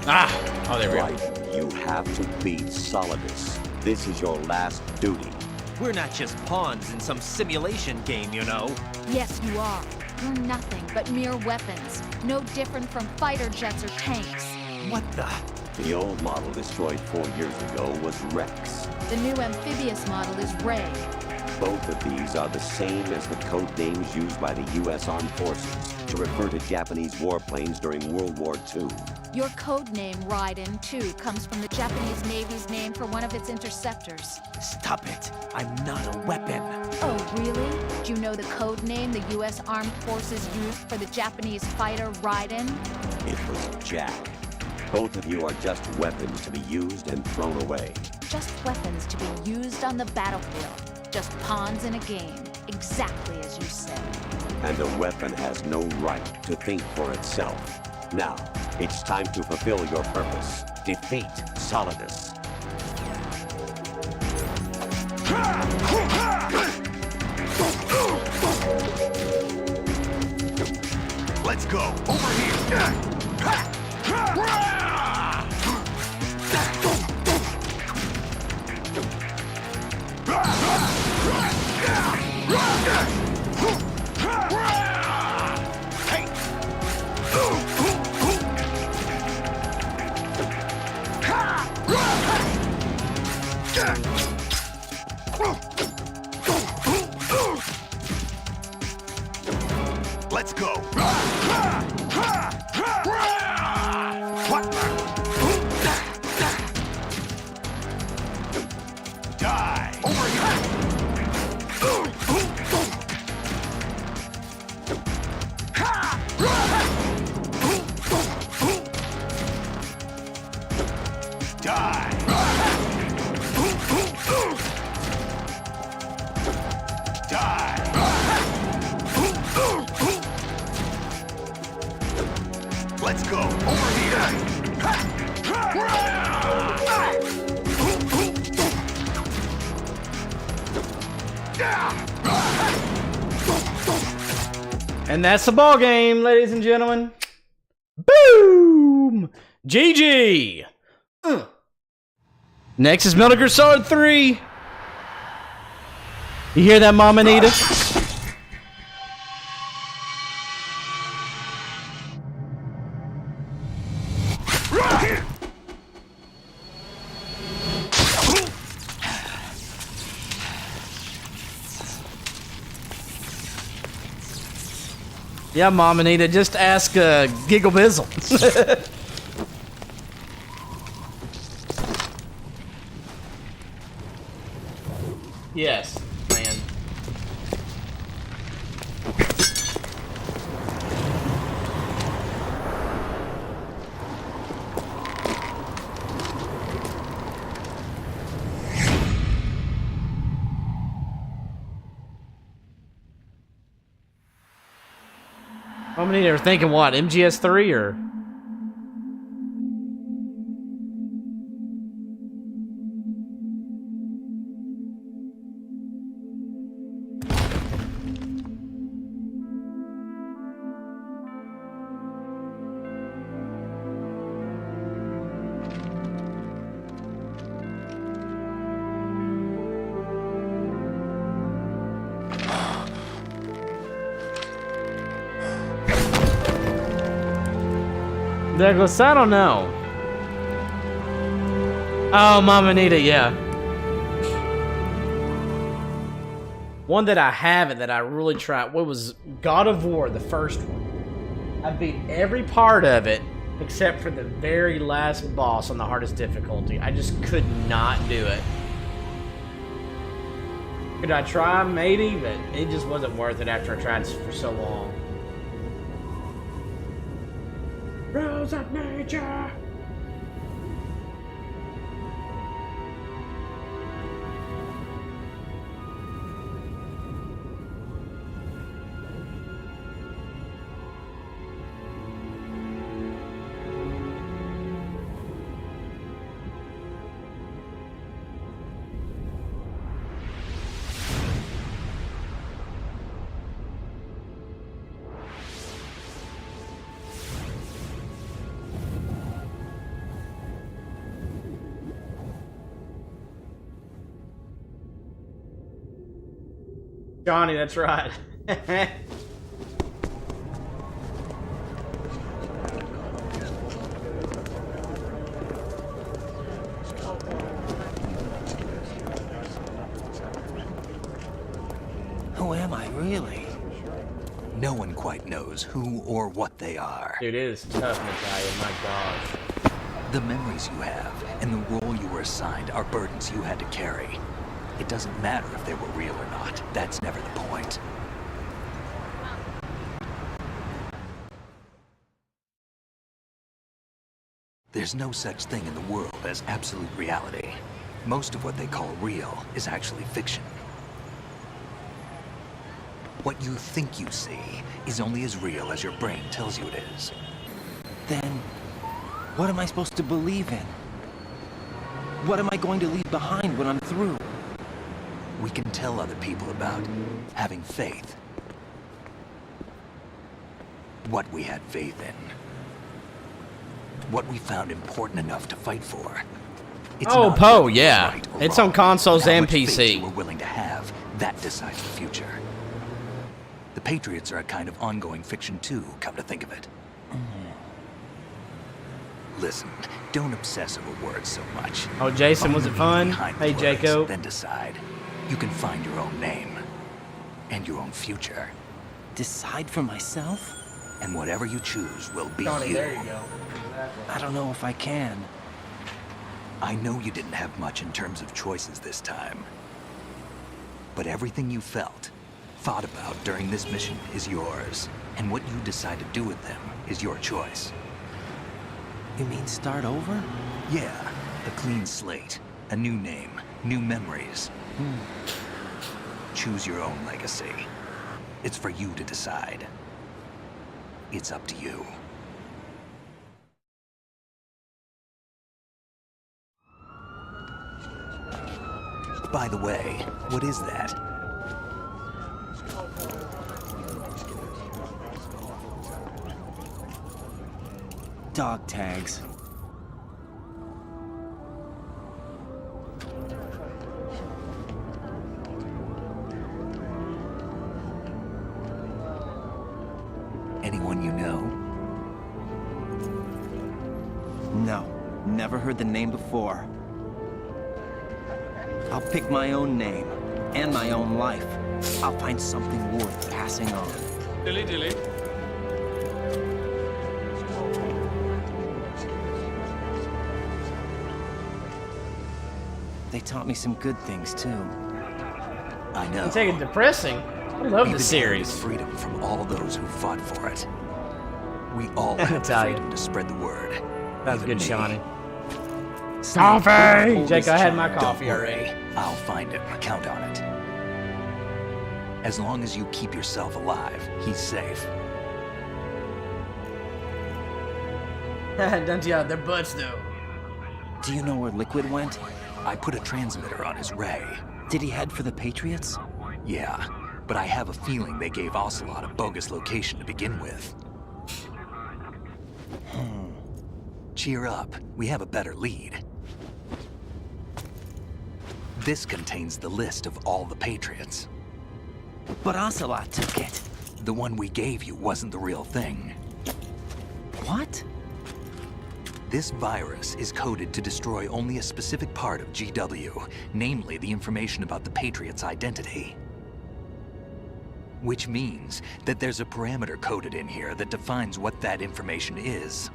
Ah! Oh, there we go. Right. You have to beat Solidus. This is your last duty. We're not just pawns in some simulation game, you know. Yes, you are. You're nothing but mere weapons. No different from fighter jets or tanks. What the? The old model destroyed 4 years ago was Rex. The new amphibious model is Ray. Both of these are the same as the code names used by the U.S. Armed Forces to refer to Japanese warplanes during World War II. Your code name, Raiden, too, comes from the Japanese Navy's name for one of its interceptors. Stop it. I'm not a weapon. Oh, really? Do you know the code name the U.S. Armed Forces used for the Japanese fighter Raiden? It was Jack. Both of you are just weapons to be used and thrown away. Just weapons to be used on the battlefield. Just pawns in a game, exactly as you said. And a weapon has no right to think for itself. Now, it's time to fulfill your purpose. Defeat Solidus. Let's go. Over here. Let's go. What? Die. Over here. Let's go. Over here. And that's the ball game, ladies and gentlemen. Boom! GG! Next is Metal Gear Solid 3. You hear that, Mama Anita? Yeah, Mom Anita, just ask Giggle Bizzle. Yes, man. How many are thinking what? MGS3 or? Douglas, I don't know. Oh, Mama Nita, yeah. One that I haven't, that I really tried, what was God of War, the first one. I beat every part of it, except for the very last boss on the hardest difficulty. I just could not do it. Could I try? Maybe, but it just wasn't worth it after I tried for so long. Rules of nature! Johnny, that's right. Who am I, really? No one quite knows who or what they are. Dude, it is tough, Natalia, my gosh. The memories you have and the role you were assigned are burdens you had to carry. It doesn't matter if they were real or not. That's never the point. There's no such thing in the world as absolute reality. Most of what they call real is actually fiction. What you think you see is only as real as your brain tells you it is. Then, what am I supposed to believe in? What am I going to leave behind when I'm through? We can tell other people about having faith. What we had faith in. What we found important enough to fight for. It's oh, not Poe, yeah. right or It's wrong, on consoles but how and much faith PC. you were willing to have, that decides the future. The Patriots are a kind of ongoing fiction too, come to think of it. Listen, don't obsess over words so much. Oh, Jason, Find was the it meaning fun? behind the Hey, words, Jacob. Then decide. You can find your own name. And your own future. Decide for myself? And whatever you choose will be Johnny, you. there you go. Exactly. I don't know if I can. I know you didn't have much in terms of choices this time. But everything you felt, thought about during this mission is yours. And what you decide to do with them is your choice. You mean start over? Yeah, a clean slate, a new name, new memories. Choose your own legacy. It's for you to decide. It's up to you. By the way, what is that? Dog tags. Anyone you know? No, never heard the name before. I'll pick my own name, and my own life. I'll find something worth passing on. Dilly dilly. They taught me some good things, too. I know. You take it depressing. I love the series. Freedom from all those who fought for it. We all have the freedom to spread the word. That was good, me. Shawnee. Coffee! Jake, I had my coffee Don't worry. already. I'll find him. Count on it. As long as you keep yourself alive, he's safe. Don't you? Their butts though. Do you know where Liquid went? I put a transmitter on his ray. Did he head for the Patriots? Yeah, but I have a feeling they gave Ocelot a bogus location to begin with. Cheer up, we have a better lead. This contains the list of all the Patriots. But Ocelot took it. The one we gave you wasn't the real thing. What? This virus is coded to destroy only a specific part of GW, namely the information about the Patriot's identity. Which means that there's a parameter coded in here that defines what that information is.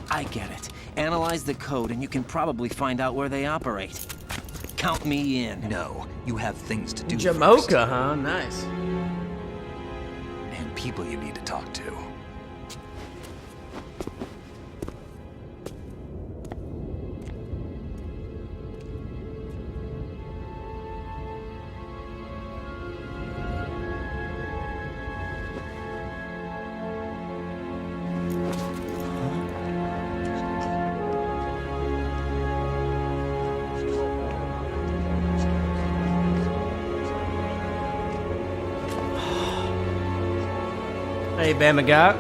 I get it. Analyze the code and you can probably find out where they operate. Count me in. No, you have things to do Jamocha, first. huh? Nice. And people you need to talk to. Hey, Bama guy.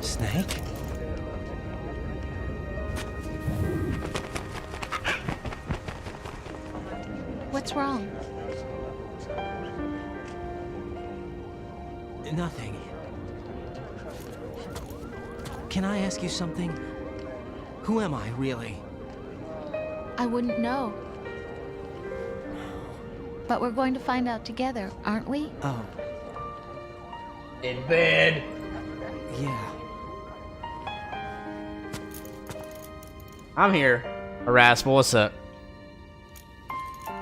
Snake? What's wrong? Nothing. Can I ask you something? Who am I, really? I wouldn't know. But we're going to find out together, aren't we? Oh. In bed. Yeah. I'm here. Rascal, what's up?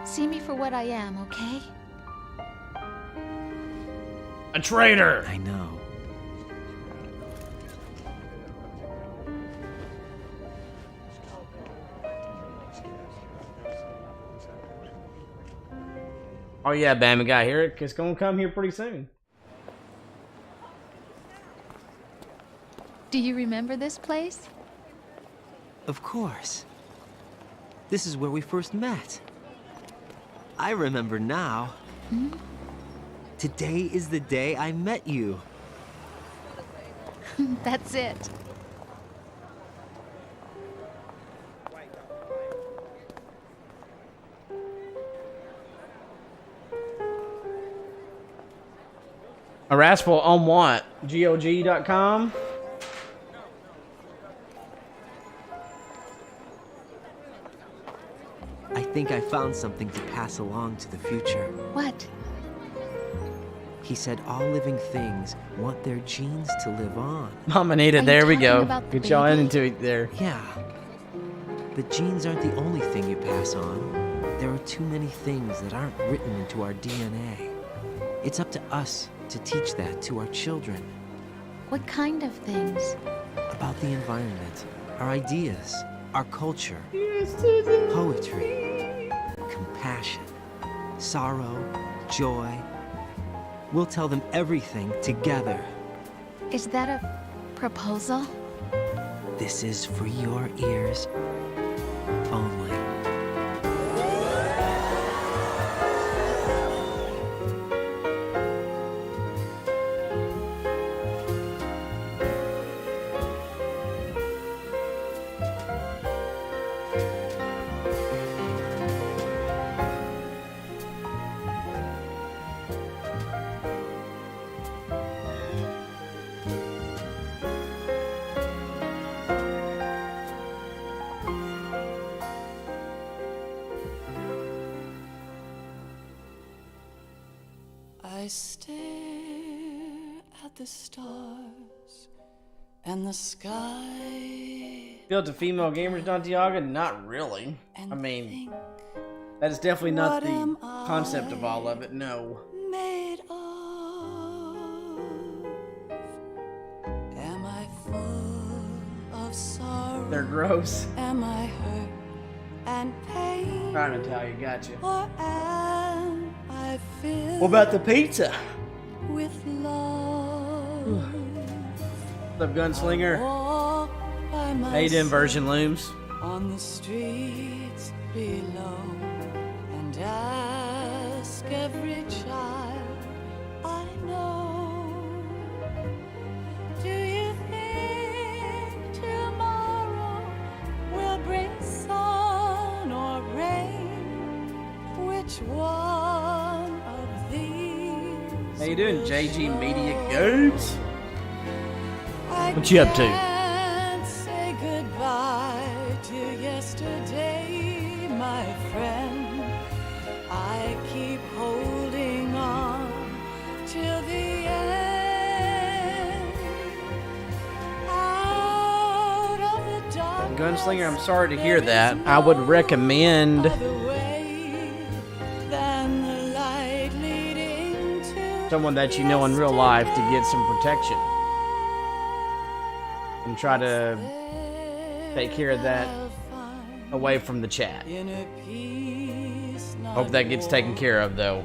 See me for what I am, okay? A traitor! I know. Oh yeah, Bama guy, here it's gonna come here pretty soon. Do you remember this place? Of course. This is where we first met. I remember now. Hmm? Today is the day I met you. That's it. A rascal on what? GOG.com? I think I found something to pass along to the future. What? He said all living things want their genes to live on. Mama needed, there we go. Get y'all into it there. Yeah. But genes aren't the only thing you pass on. There are too many things that aren't written into our DNA. It's up to us to teach that to our children. What kind of things? About the environment, our ideas, our culture, poetry, compassion, sorrow, joy. We'll tell them everything together. Is that a proposal? This is for your ears only. I stare at the stars and the sky. Built to female gamers, Santiago? Not really. I mean, that is definitely not the concept of all of it, no. Made of. They're gross. Am I hurt and pain? Alright, Natalia, gotcha. Or am I filled What about the pizza? with love? The Gunslinger. Walk by Raiden version myself looms. on the streets below and ask every child I know, do you think tomorrow will bring sun or rain? Which one of these? How you doing, JG Media Games? What you up to? Can't say goodbye to yesterday, my friend. I keep holding on till the end. Out of the dark. Gunslinger, I'm sorry to hear that. I would recommend someone that you know in real life to get some protection. And try to take care of that away from the chat. Hope that gets taken care of, though.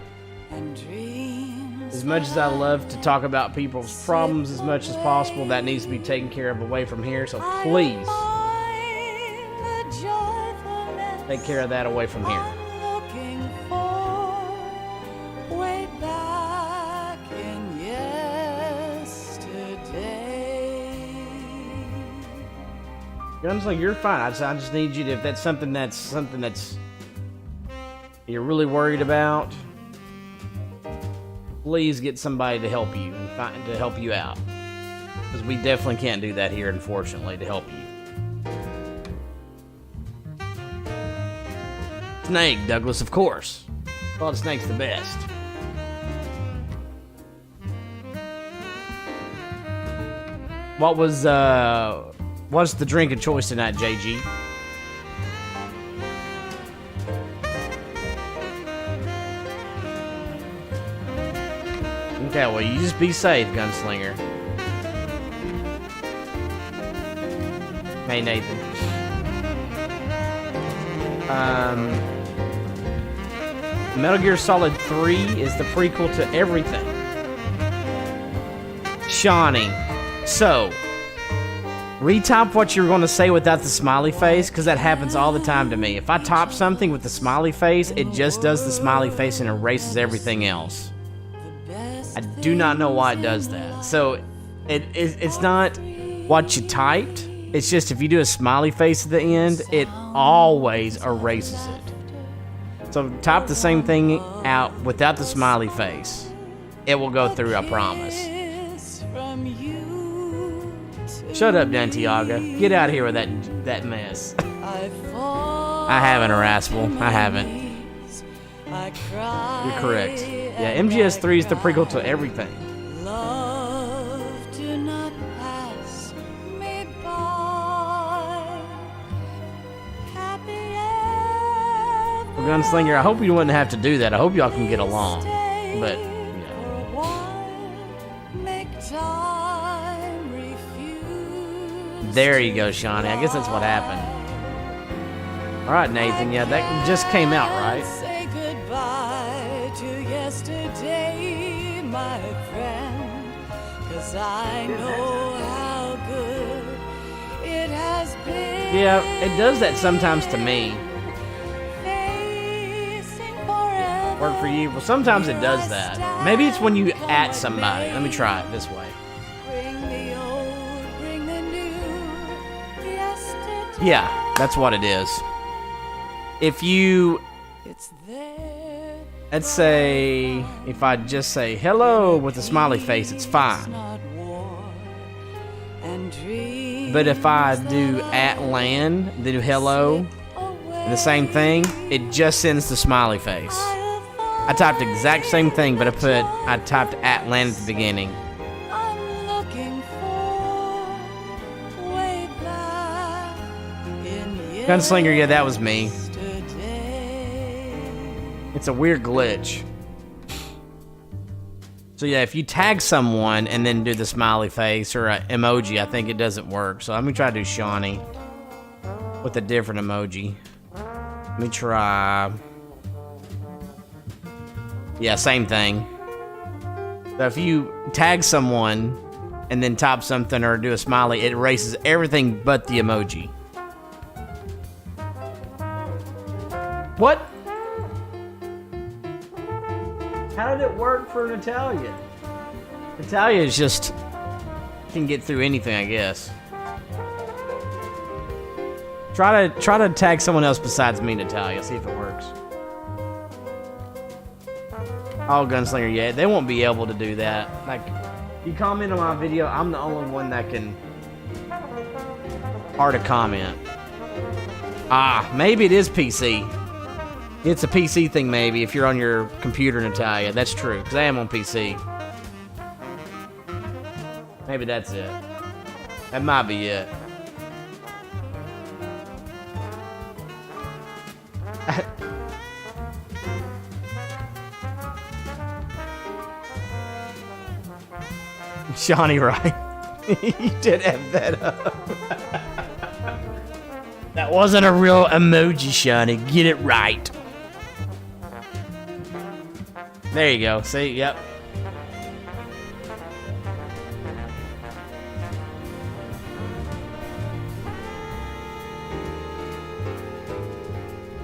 As much as I love to talk about people's problems as much as possible, that needs to be taken care of away from here. So please take care of that away from here. Gunslinger, you're fine. I just need you to, if that's something that's you're really worried about, please get somebody to help you and to help you out, because we definitely can't do that here, unfortunately, to help you. Snake, Douglas, of course. Solid Snake's the best. What's the drink of choice tonight, JG? Okay, well, you just be safe, Gunslinger. Hey, Nathan. Metal Gear Solid 3 is the prequel to everything. Shawnee. So, retype what you're going to say without the smiley face, because that happens all the time to me. If I type something with the smiley face, it just does the smiley face and erases everything else. I do not know why it does that. So, it's not what you typed. It's just if you do a smiley face at the end, it always erases it. So, type the same thing out without the smiley face. It will go through, I promise. Shut up, Dantiaga. Get out of here with that mess. I haven't, Erasmus. I haven't. You're correct. Yeah, MGS3 is the prequel to everything. Well, Gunslinger, I hope you wouldn't have to do that. I hope y'all can get along. But, there you go, Shawnee. I guess that's what happened. Alright, Nathan. Yeah, that just came out, right? Say goodbye to yesterday, my friend, 'cause I know how good it has been. Yeah, it does that sometimes to me. Work for you? Well, sometimes it does that. Maybe it's when you at somebody. Let me try it this way. Yeah, that's what it is. If you, let's say, if I just say hello with a smiley face, it's fine. But if I do at land, then do hello, and the same thing, it just sends the smiley face. I typed the exact same thing, but I typed at land at the beginning. Gunslinger, yeah, that was me. It's a weird glitch. So yeah, if you tag someone and then do the smiley face or an emoji, I think it doesn't work. So let me try to do Shawnee. with a different emoji. Let me try. Yeah, same thing. So if you tag someone and then type something or do a smiley, it erases everything but the emoji. What? How did it work for Natalia? Natalia is just can get through anything, I guess. Try to tag someone else besides me, Natalia. See if it works. Oh, Gunslinger, yeah, they won't be able to do that. Like, you comment on my video, I'm the only one that can. Hard to comment. Ah, maybe it is PC. It's a PC thing, maybe, if you're on your computer, Natalia. That's true, because I am on PC. Maybe that's it. That might be it. Shawnee, right? You did have that up. That wasn't a real emoji, Shawnee. Get it right. There you go. See? Yep.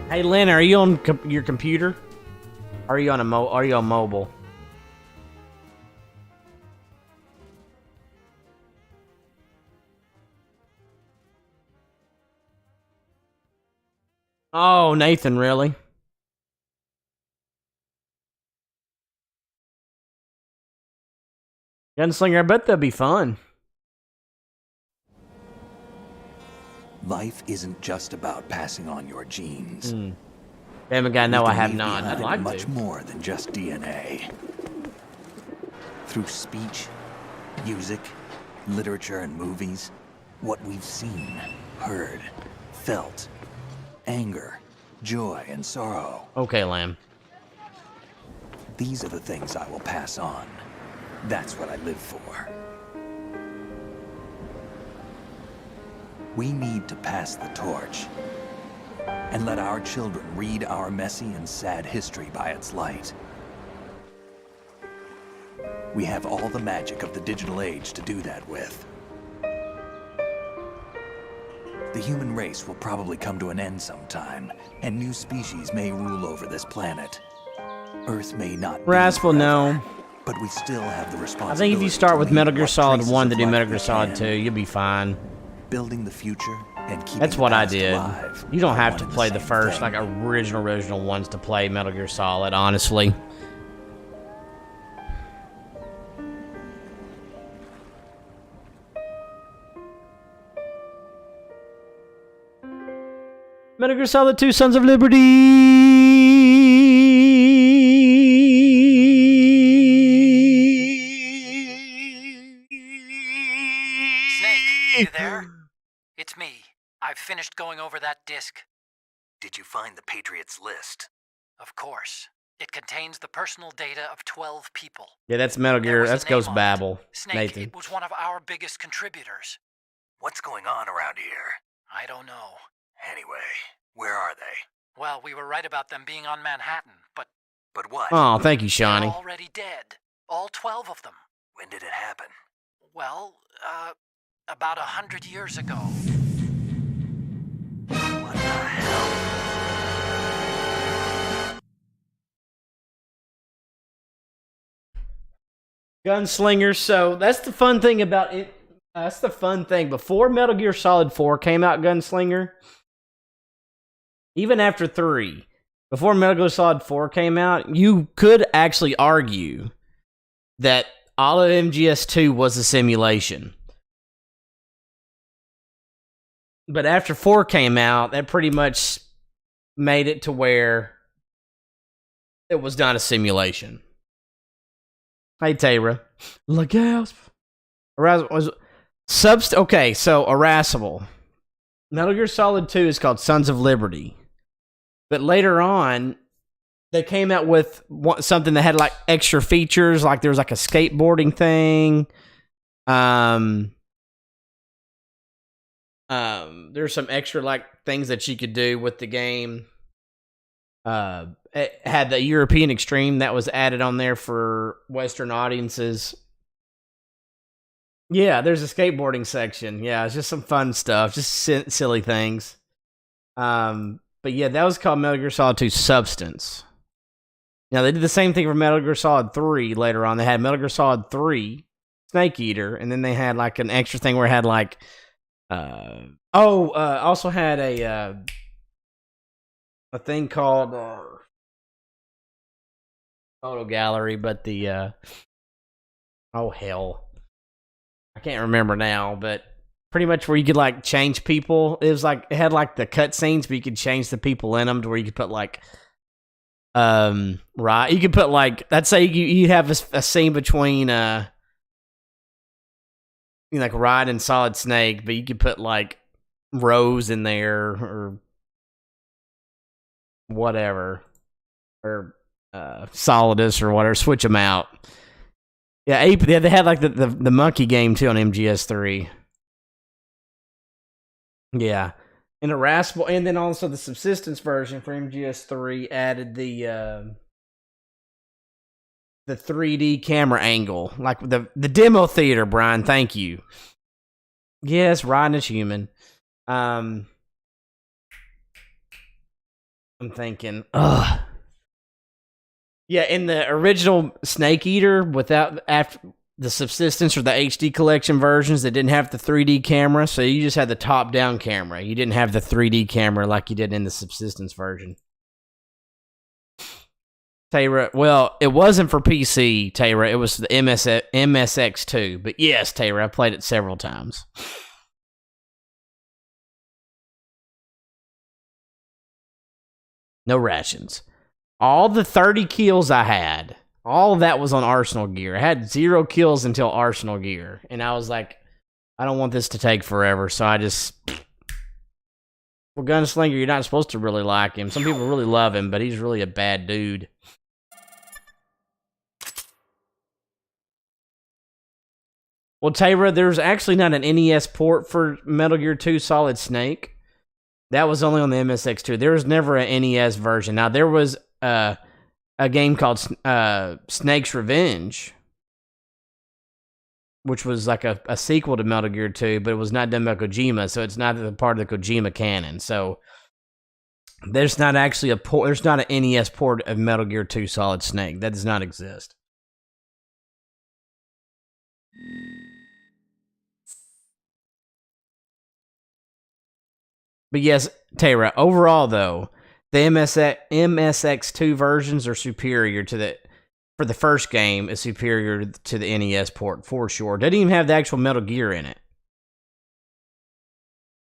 Hey, Lynn, are you on your computer? Or are you on are you on mobile? Oh, Nathan, really? Gunslinger, I bet that'd be fun. Life isn't just about passing on your genes. Damn guy, no, I have not. I'd like much more than just DNA. Through speech, music, literature, and movies, what we've seen, heard, felt, anger, joy, and sorrow. Okay, Lamb. These are the things I will pass on. That's what I live for. We need to pass the torch and let our children read our messy and sad history by its light. We have all the magic of the digital age to do that with. The human race will probably come to an end sometime, and new species may rule over this planet. Earth may not be Raspel, no. But we still have the responsibility. I think if you start with Metal Gear Solid 1 to do Metal Gear Solid 2, you'll be fine. Building the future and keeping That's what I the past did. alive You don't are have one to and play the the same first, thing. like, original ones to play Metal Gear Solid, honestly. Metal Gear Solid 2 Sons of Liberty! Snake, you there? It's me. I've finished going over that disc. Did you find the Patriots list? Of course. It contains the personal data of 12 people. Yeah, that's Metal Gear. That's Ghost Babel. Snake, Nathan. it was one of our biggest contributors. What's going on around here? I don't know. Anyway, where are they? Well, we were right about them being on Manhattan, but... But what? Oh, thank you, Shawnee. They're already dead. All 12 of them. When did it happen? Well, about 100 years ago. What the hell? Gunslinger, so that's the fun thing about it. That's the fun thing. Before Metal Gear Solid 4 came out, Gunslinger, even after 3, before Metal Gear Solid 4 came out, you could actually argue that all of MGS2 was a simulation. But after 4 came out, that pretty much made it to where it was not a simulation. Hey, Tara. Look out. Okay, so Irascible. Metal Gear Solid 2 is called Sons of Liberty. But later on, they came out with something that had like extra features, like there was like a skateboarding thing. There's some extra like things that you could do with the game. It had the European Extreme that was added on there for Western audiences. Yeah, there's a skateboarding section. Yeah, it's just some fun stuff, just silly things. But yeah, that was called Metal Gear Solid 2 Substance. Now, they did the same thing for Metal Gear Solid 3 later on. They had Metal Gear Solid 3 Snake Eater, and then they had like an extra thing where it had like also had a thing called photo gallery, but the oh hell, I can't remember now, but pretty much where you could like change people. It was like it had like the cutscenes, but you could change the people in them to where you could put like right, you could put like, let's say you have a scene between like Raiden and Solid Snake, but you could put like Rose in there or whatever, or Solidus or whatever, switch them out. Yeah, they had like the monkey game too on MGS3. Yeah. And and then also the subsistence version for MGS3 added the 3D camera angle, like the demo theater. Brian, thank you. Yes, Raiden is human. I'm thinking, yeah, in the original Snake Eater, after the subsistence or the HD collection versions, that didn't have the 3D camera, so you just had the top-down camera. You didn't have the 3D camera like you did in the subsistence version. Tayra, well, it wasn't for PC, Tayra. It was the MSX2. But yes, Tayra, I played it several times. No rations. All the 30 kills I had, all of that was on Arsenal gear. I had 0 kills until Arsenal gear. And I was like, I don't want this to take forever. So I just... Well, Gunslinger, you're not supposed to really like him. Some people really love him, but he's really a bad dude. Well, Tayra, there's actually not an NES port for Metal Gear 2 Solid Snake. That was only on the MSX2. There was never an NES version. Now, there was a game called Snake's Revenge, which was like a sequel to Metal Gear 2, but it was not done by Kojima, so it's not a part of the Kojima canon. So there's not actually there's not an NES port of Metal Gear 2 Solid Snake. That does not exist. But yes, Tayra, overall though, the MSX2 versions are superior to for the first game is superior to the NES port for sure. Doesn't even have the actual Metal Gear in it.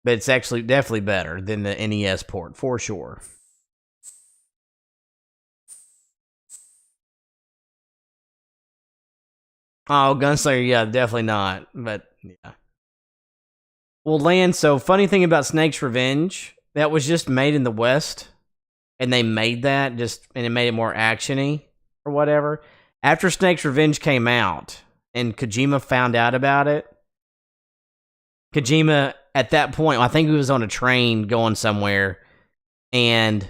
But it's actually definitely better than the NES port for sure. Oh, Gunslinger, yeah, definitely not. But yeah. Well, Land, so funny thing about Snake's Revenge, that was just made in the West, and they made that and it made it more action-y or whatever. After Snake's Revenge came out and Kojima found out about it, Kojima at that point, I think he was on a train going somewhere, and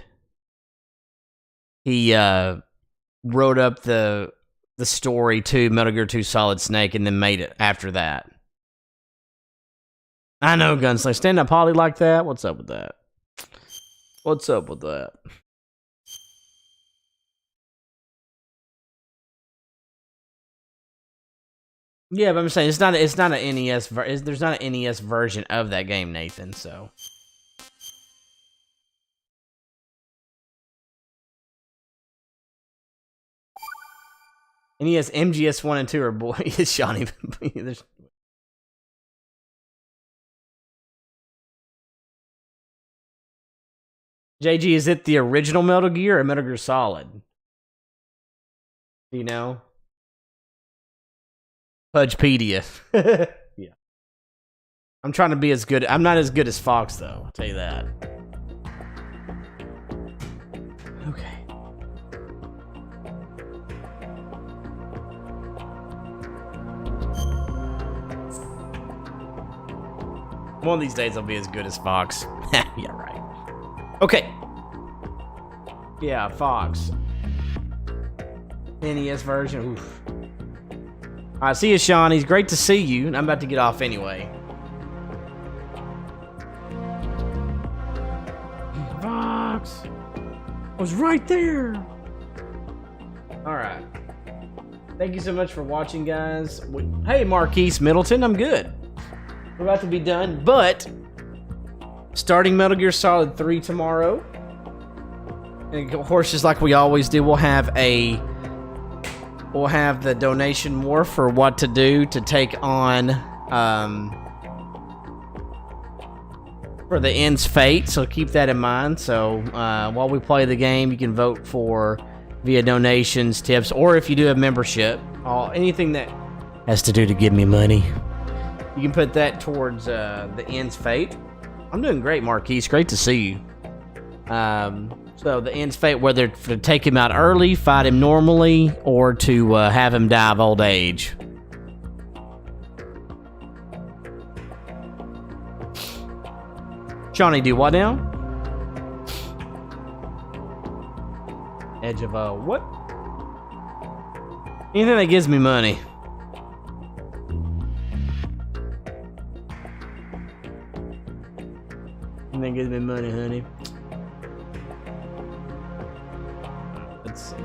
he wrote up the story to Metal Gear 2 Solid Snake and then made it after that. I know, Gunslinger. Stand up Holly like that? What's up with that? What's up with that? Yeah, but I'm saying it's not an NES. There's not an NES version of that game, Nathan. So. NES MGS 1 and 2 are boys, Johnny. There's. JG, is it the original Metal Gear or Metal Gear Solid? Do you know? Pudgepedia. Yeah. I'm trying to be as good. I'm not as good as Fox, though. I'll tell you that. Okay. One of these days I'll be as good as Fox. Yeah, right. Okay. Yeah, Fox. NES version. Oof. Alright, see you, Sean. He's great to see you. I'm about to get off anyway. Fox. I was right there. Alright. Thank you so much for watching, guys. Hey, Marquise Middleton. I'm good. We're about to be done, but starting Metal Gear Solid 3 tomorrow. And of course, just like we always do, we'll have the donation war for what to do to take on for the end's fate. So keep that in mind. So while we play the game, you can vote for via donations, tips, or if you do have membership, anything that has to do to give me money, you can put that towards the end's fate. I'm doing great, Marquise. Great to see you. So the end's fate, whether to take him out early, fight him normally, or to have him die of old age. Johnny, do what now? Edge of what? Anything that gives me money. Anything that gives me money, honey. Let's see.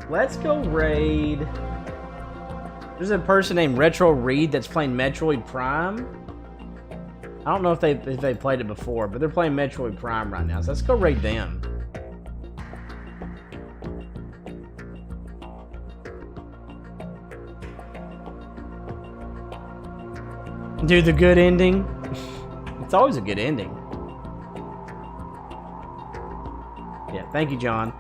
Let's go raid. There's a person named Retro Reed that's playing Metroid Prime. I don't know if they played it before, but they're playing Metroid Prime right now. So let's go raid them. Do the good ending. It's always a good ending. Yeah, thank you, John.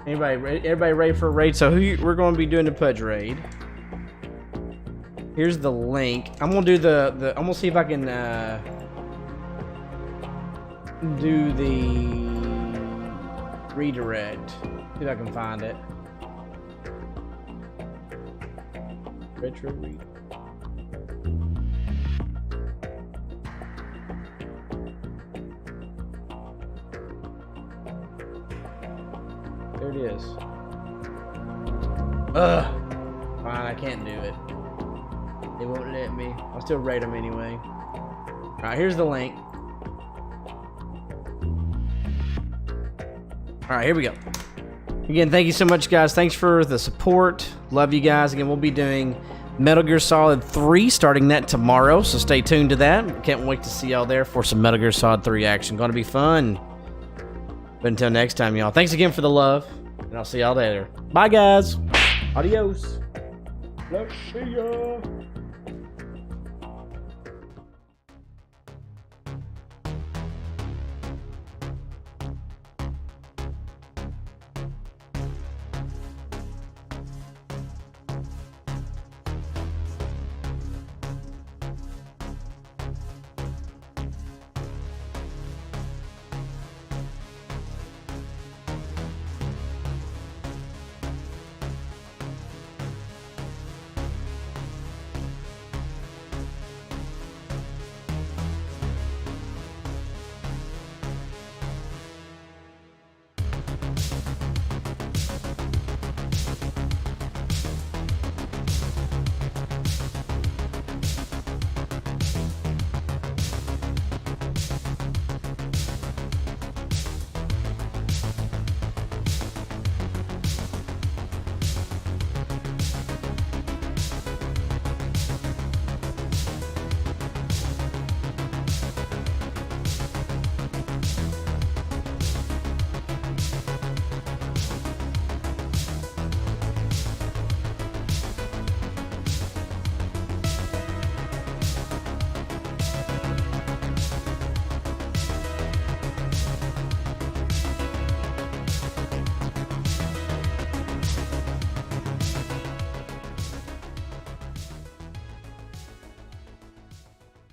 Everybody ready for a raid? So we're going to be doing the Pudge raid. Here's the link. I'm gonna do I'm gonna see if I can do the redirect. See if I can find it. Retro read. There it is. Ugh. Fine, I can't do it. They won't let me. I'll still rate them anyway. Alright, here's the link. Alright, here we go. Again, thank you so much, guys. Thanks for the support. Love you guys. Again, we'll be doing Metal Gear Solid 3, starting that tomorrow, so stay tuned to that. Can't wait to see y'all there for some Metal Gear Solid 3 action. Gonna be fun. But until next time, y'all, thanks again for the love, and I'll see y'all later. Bye, guys. Adios. Let's see ya.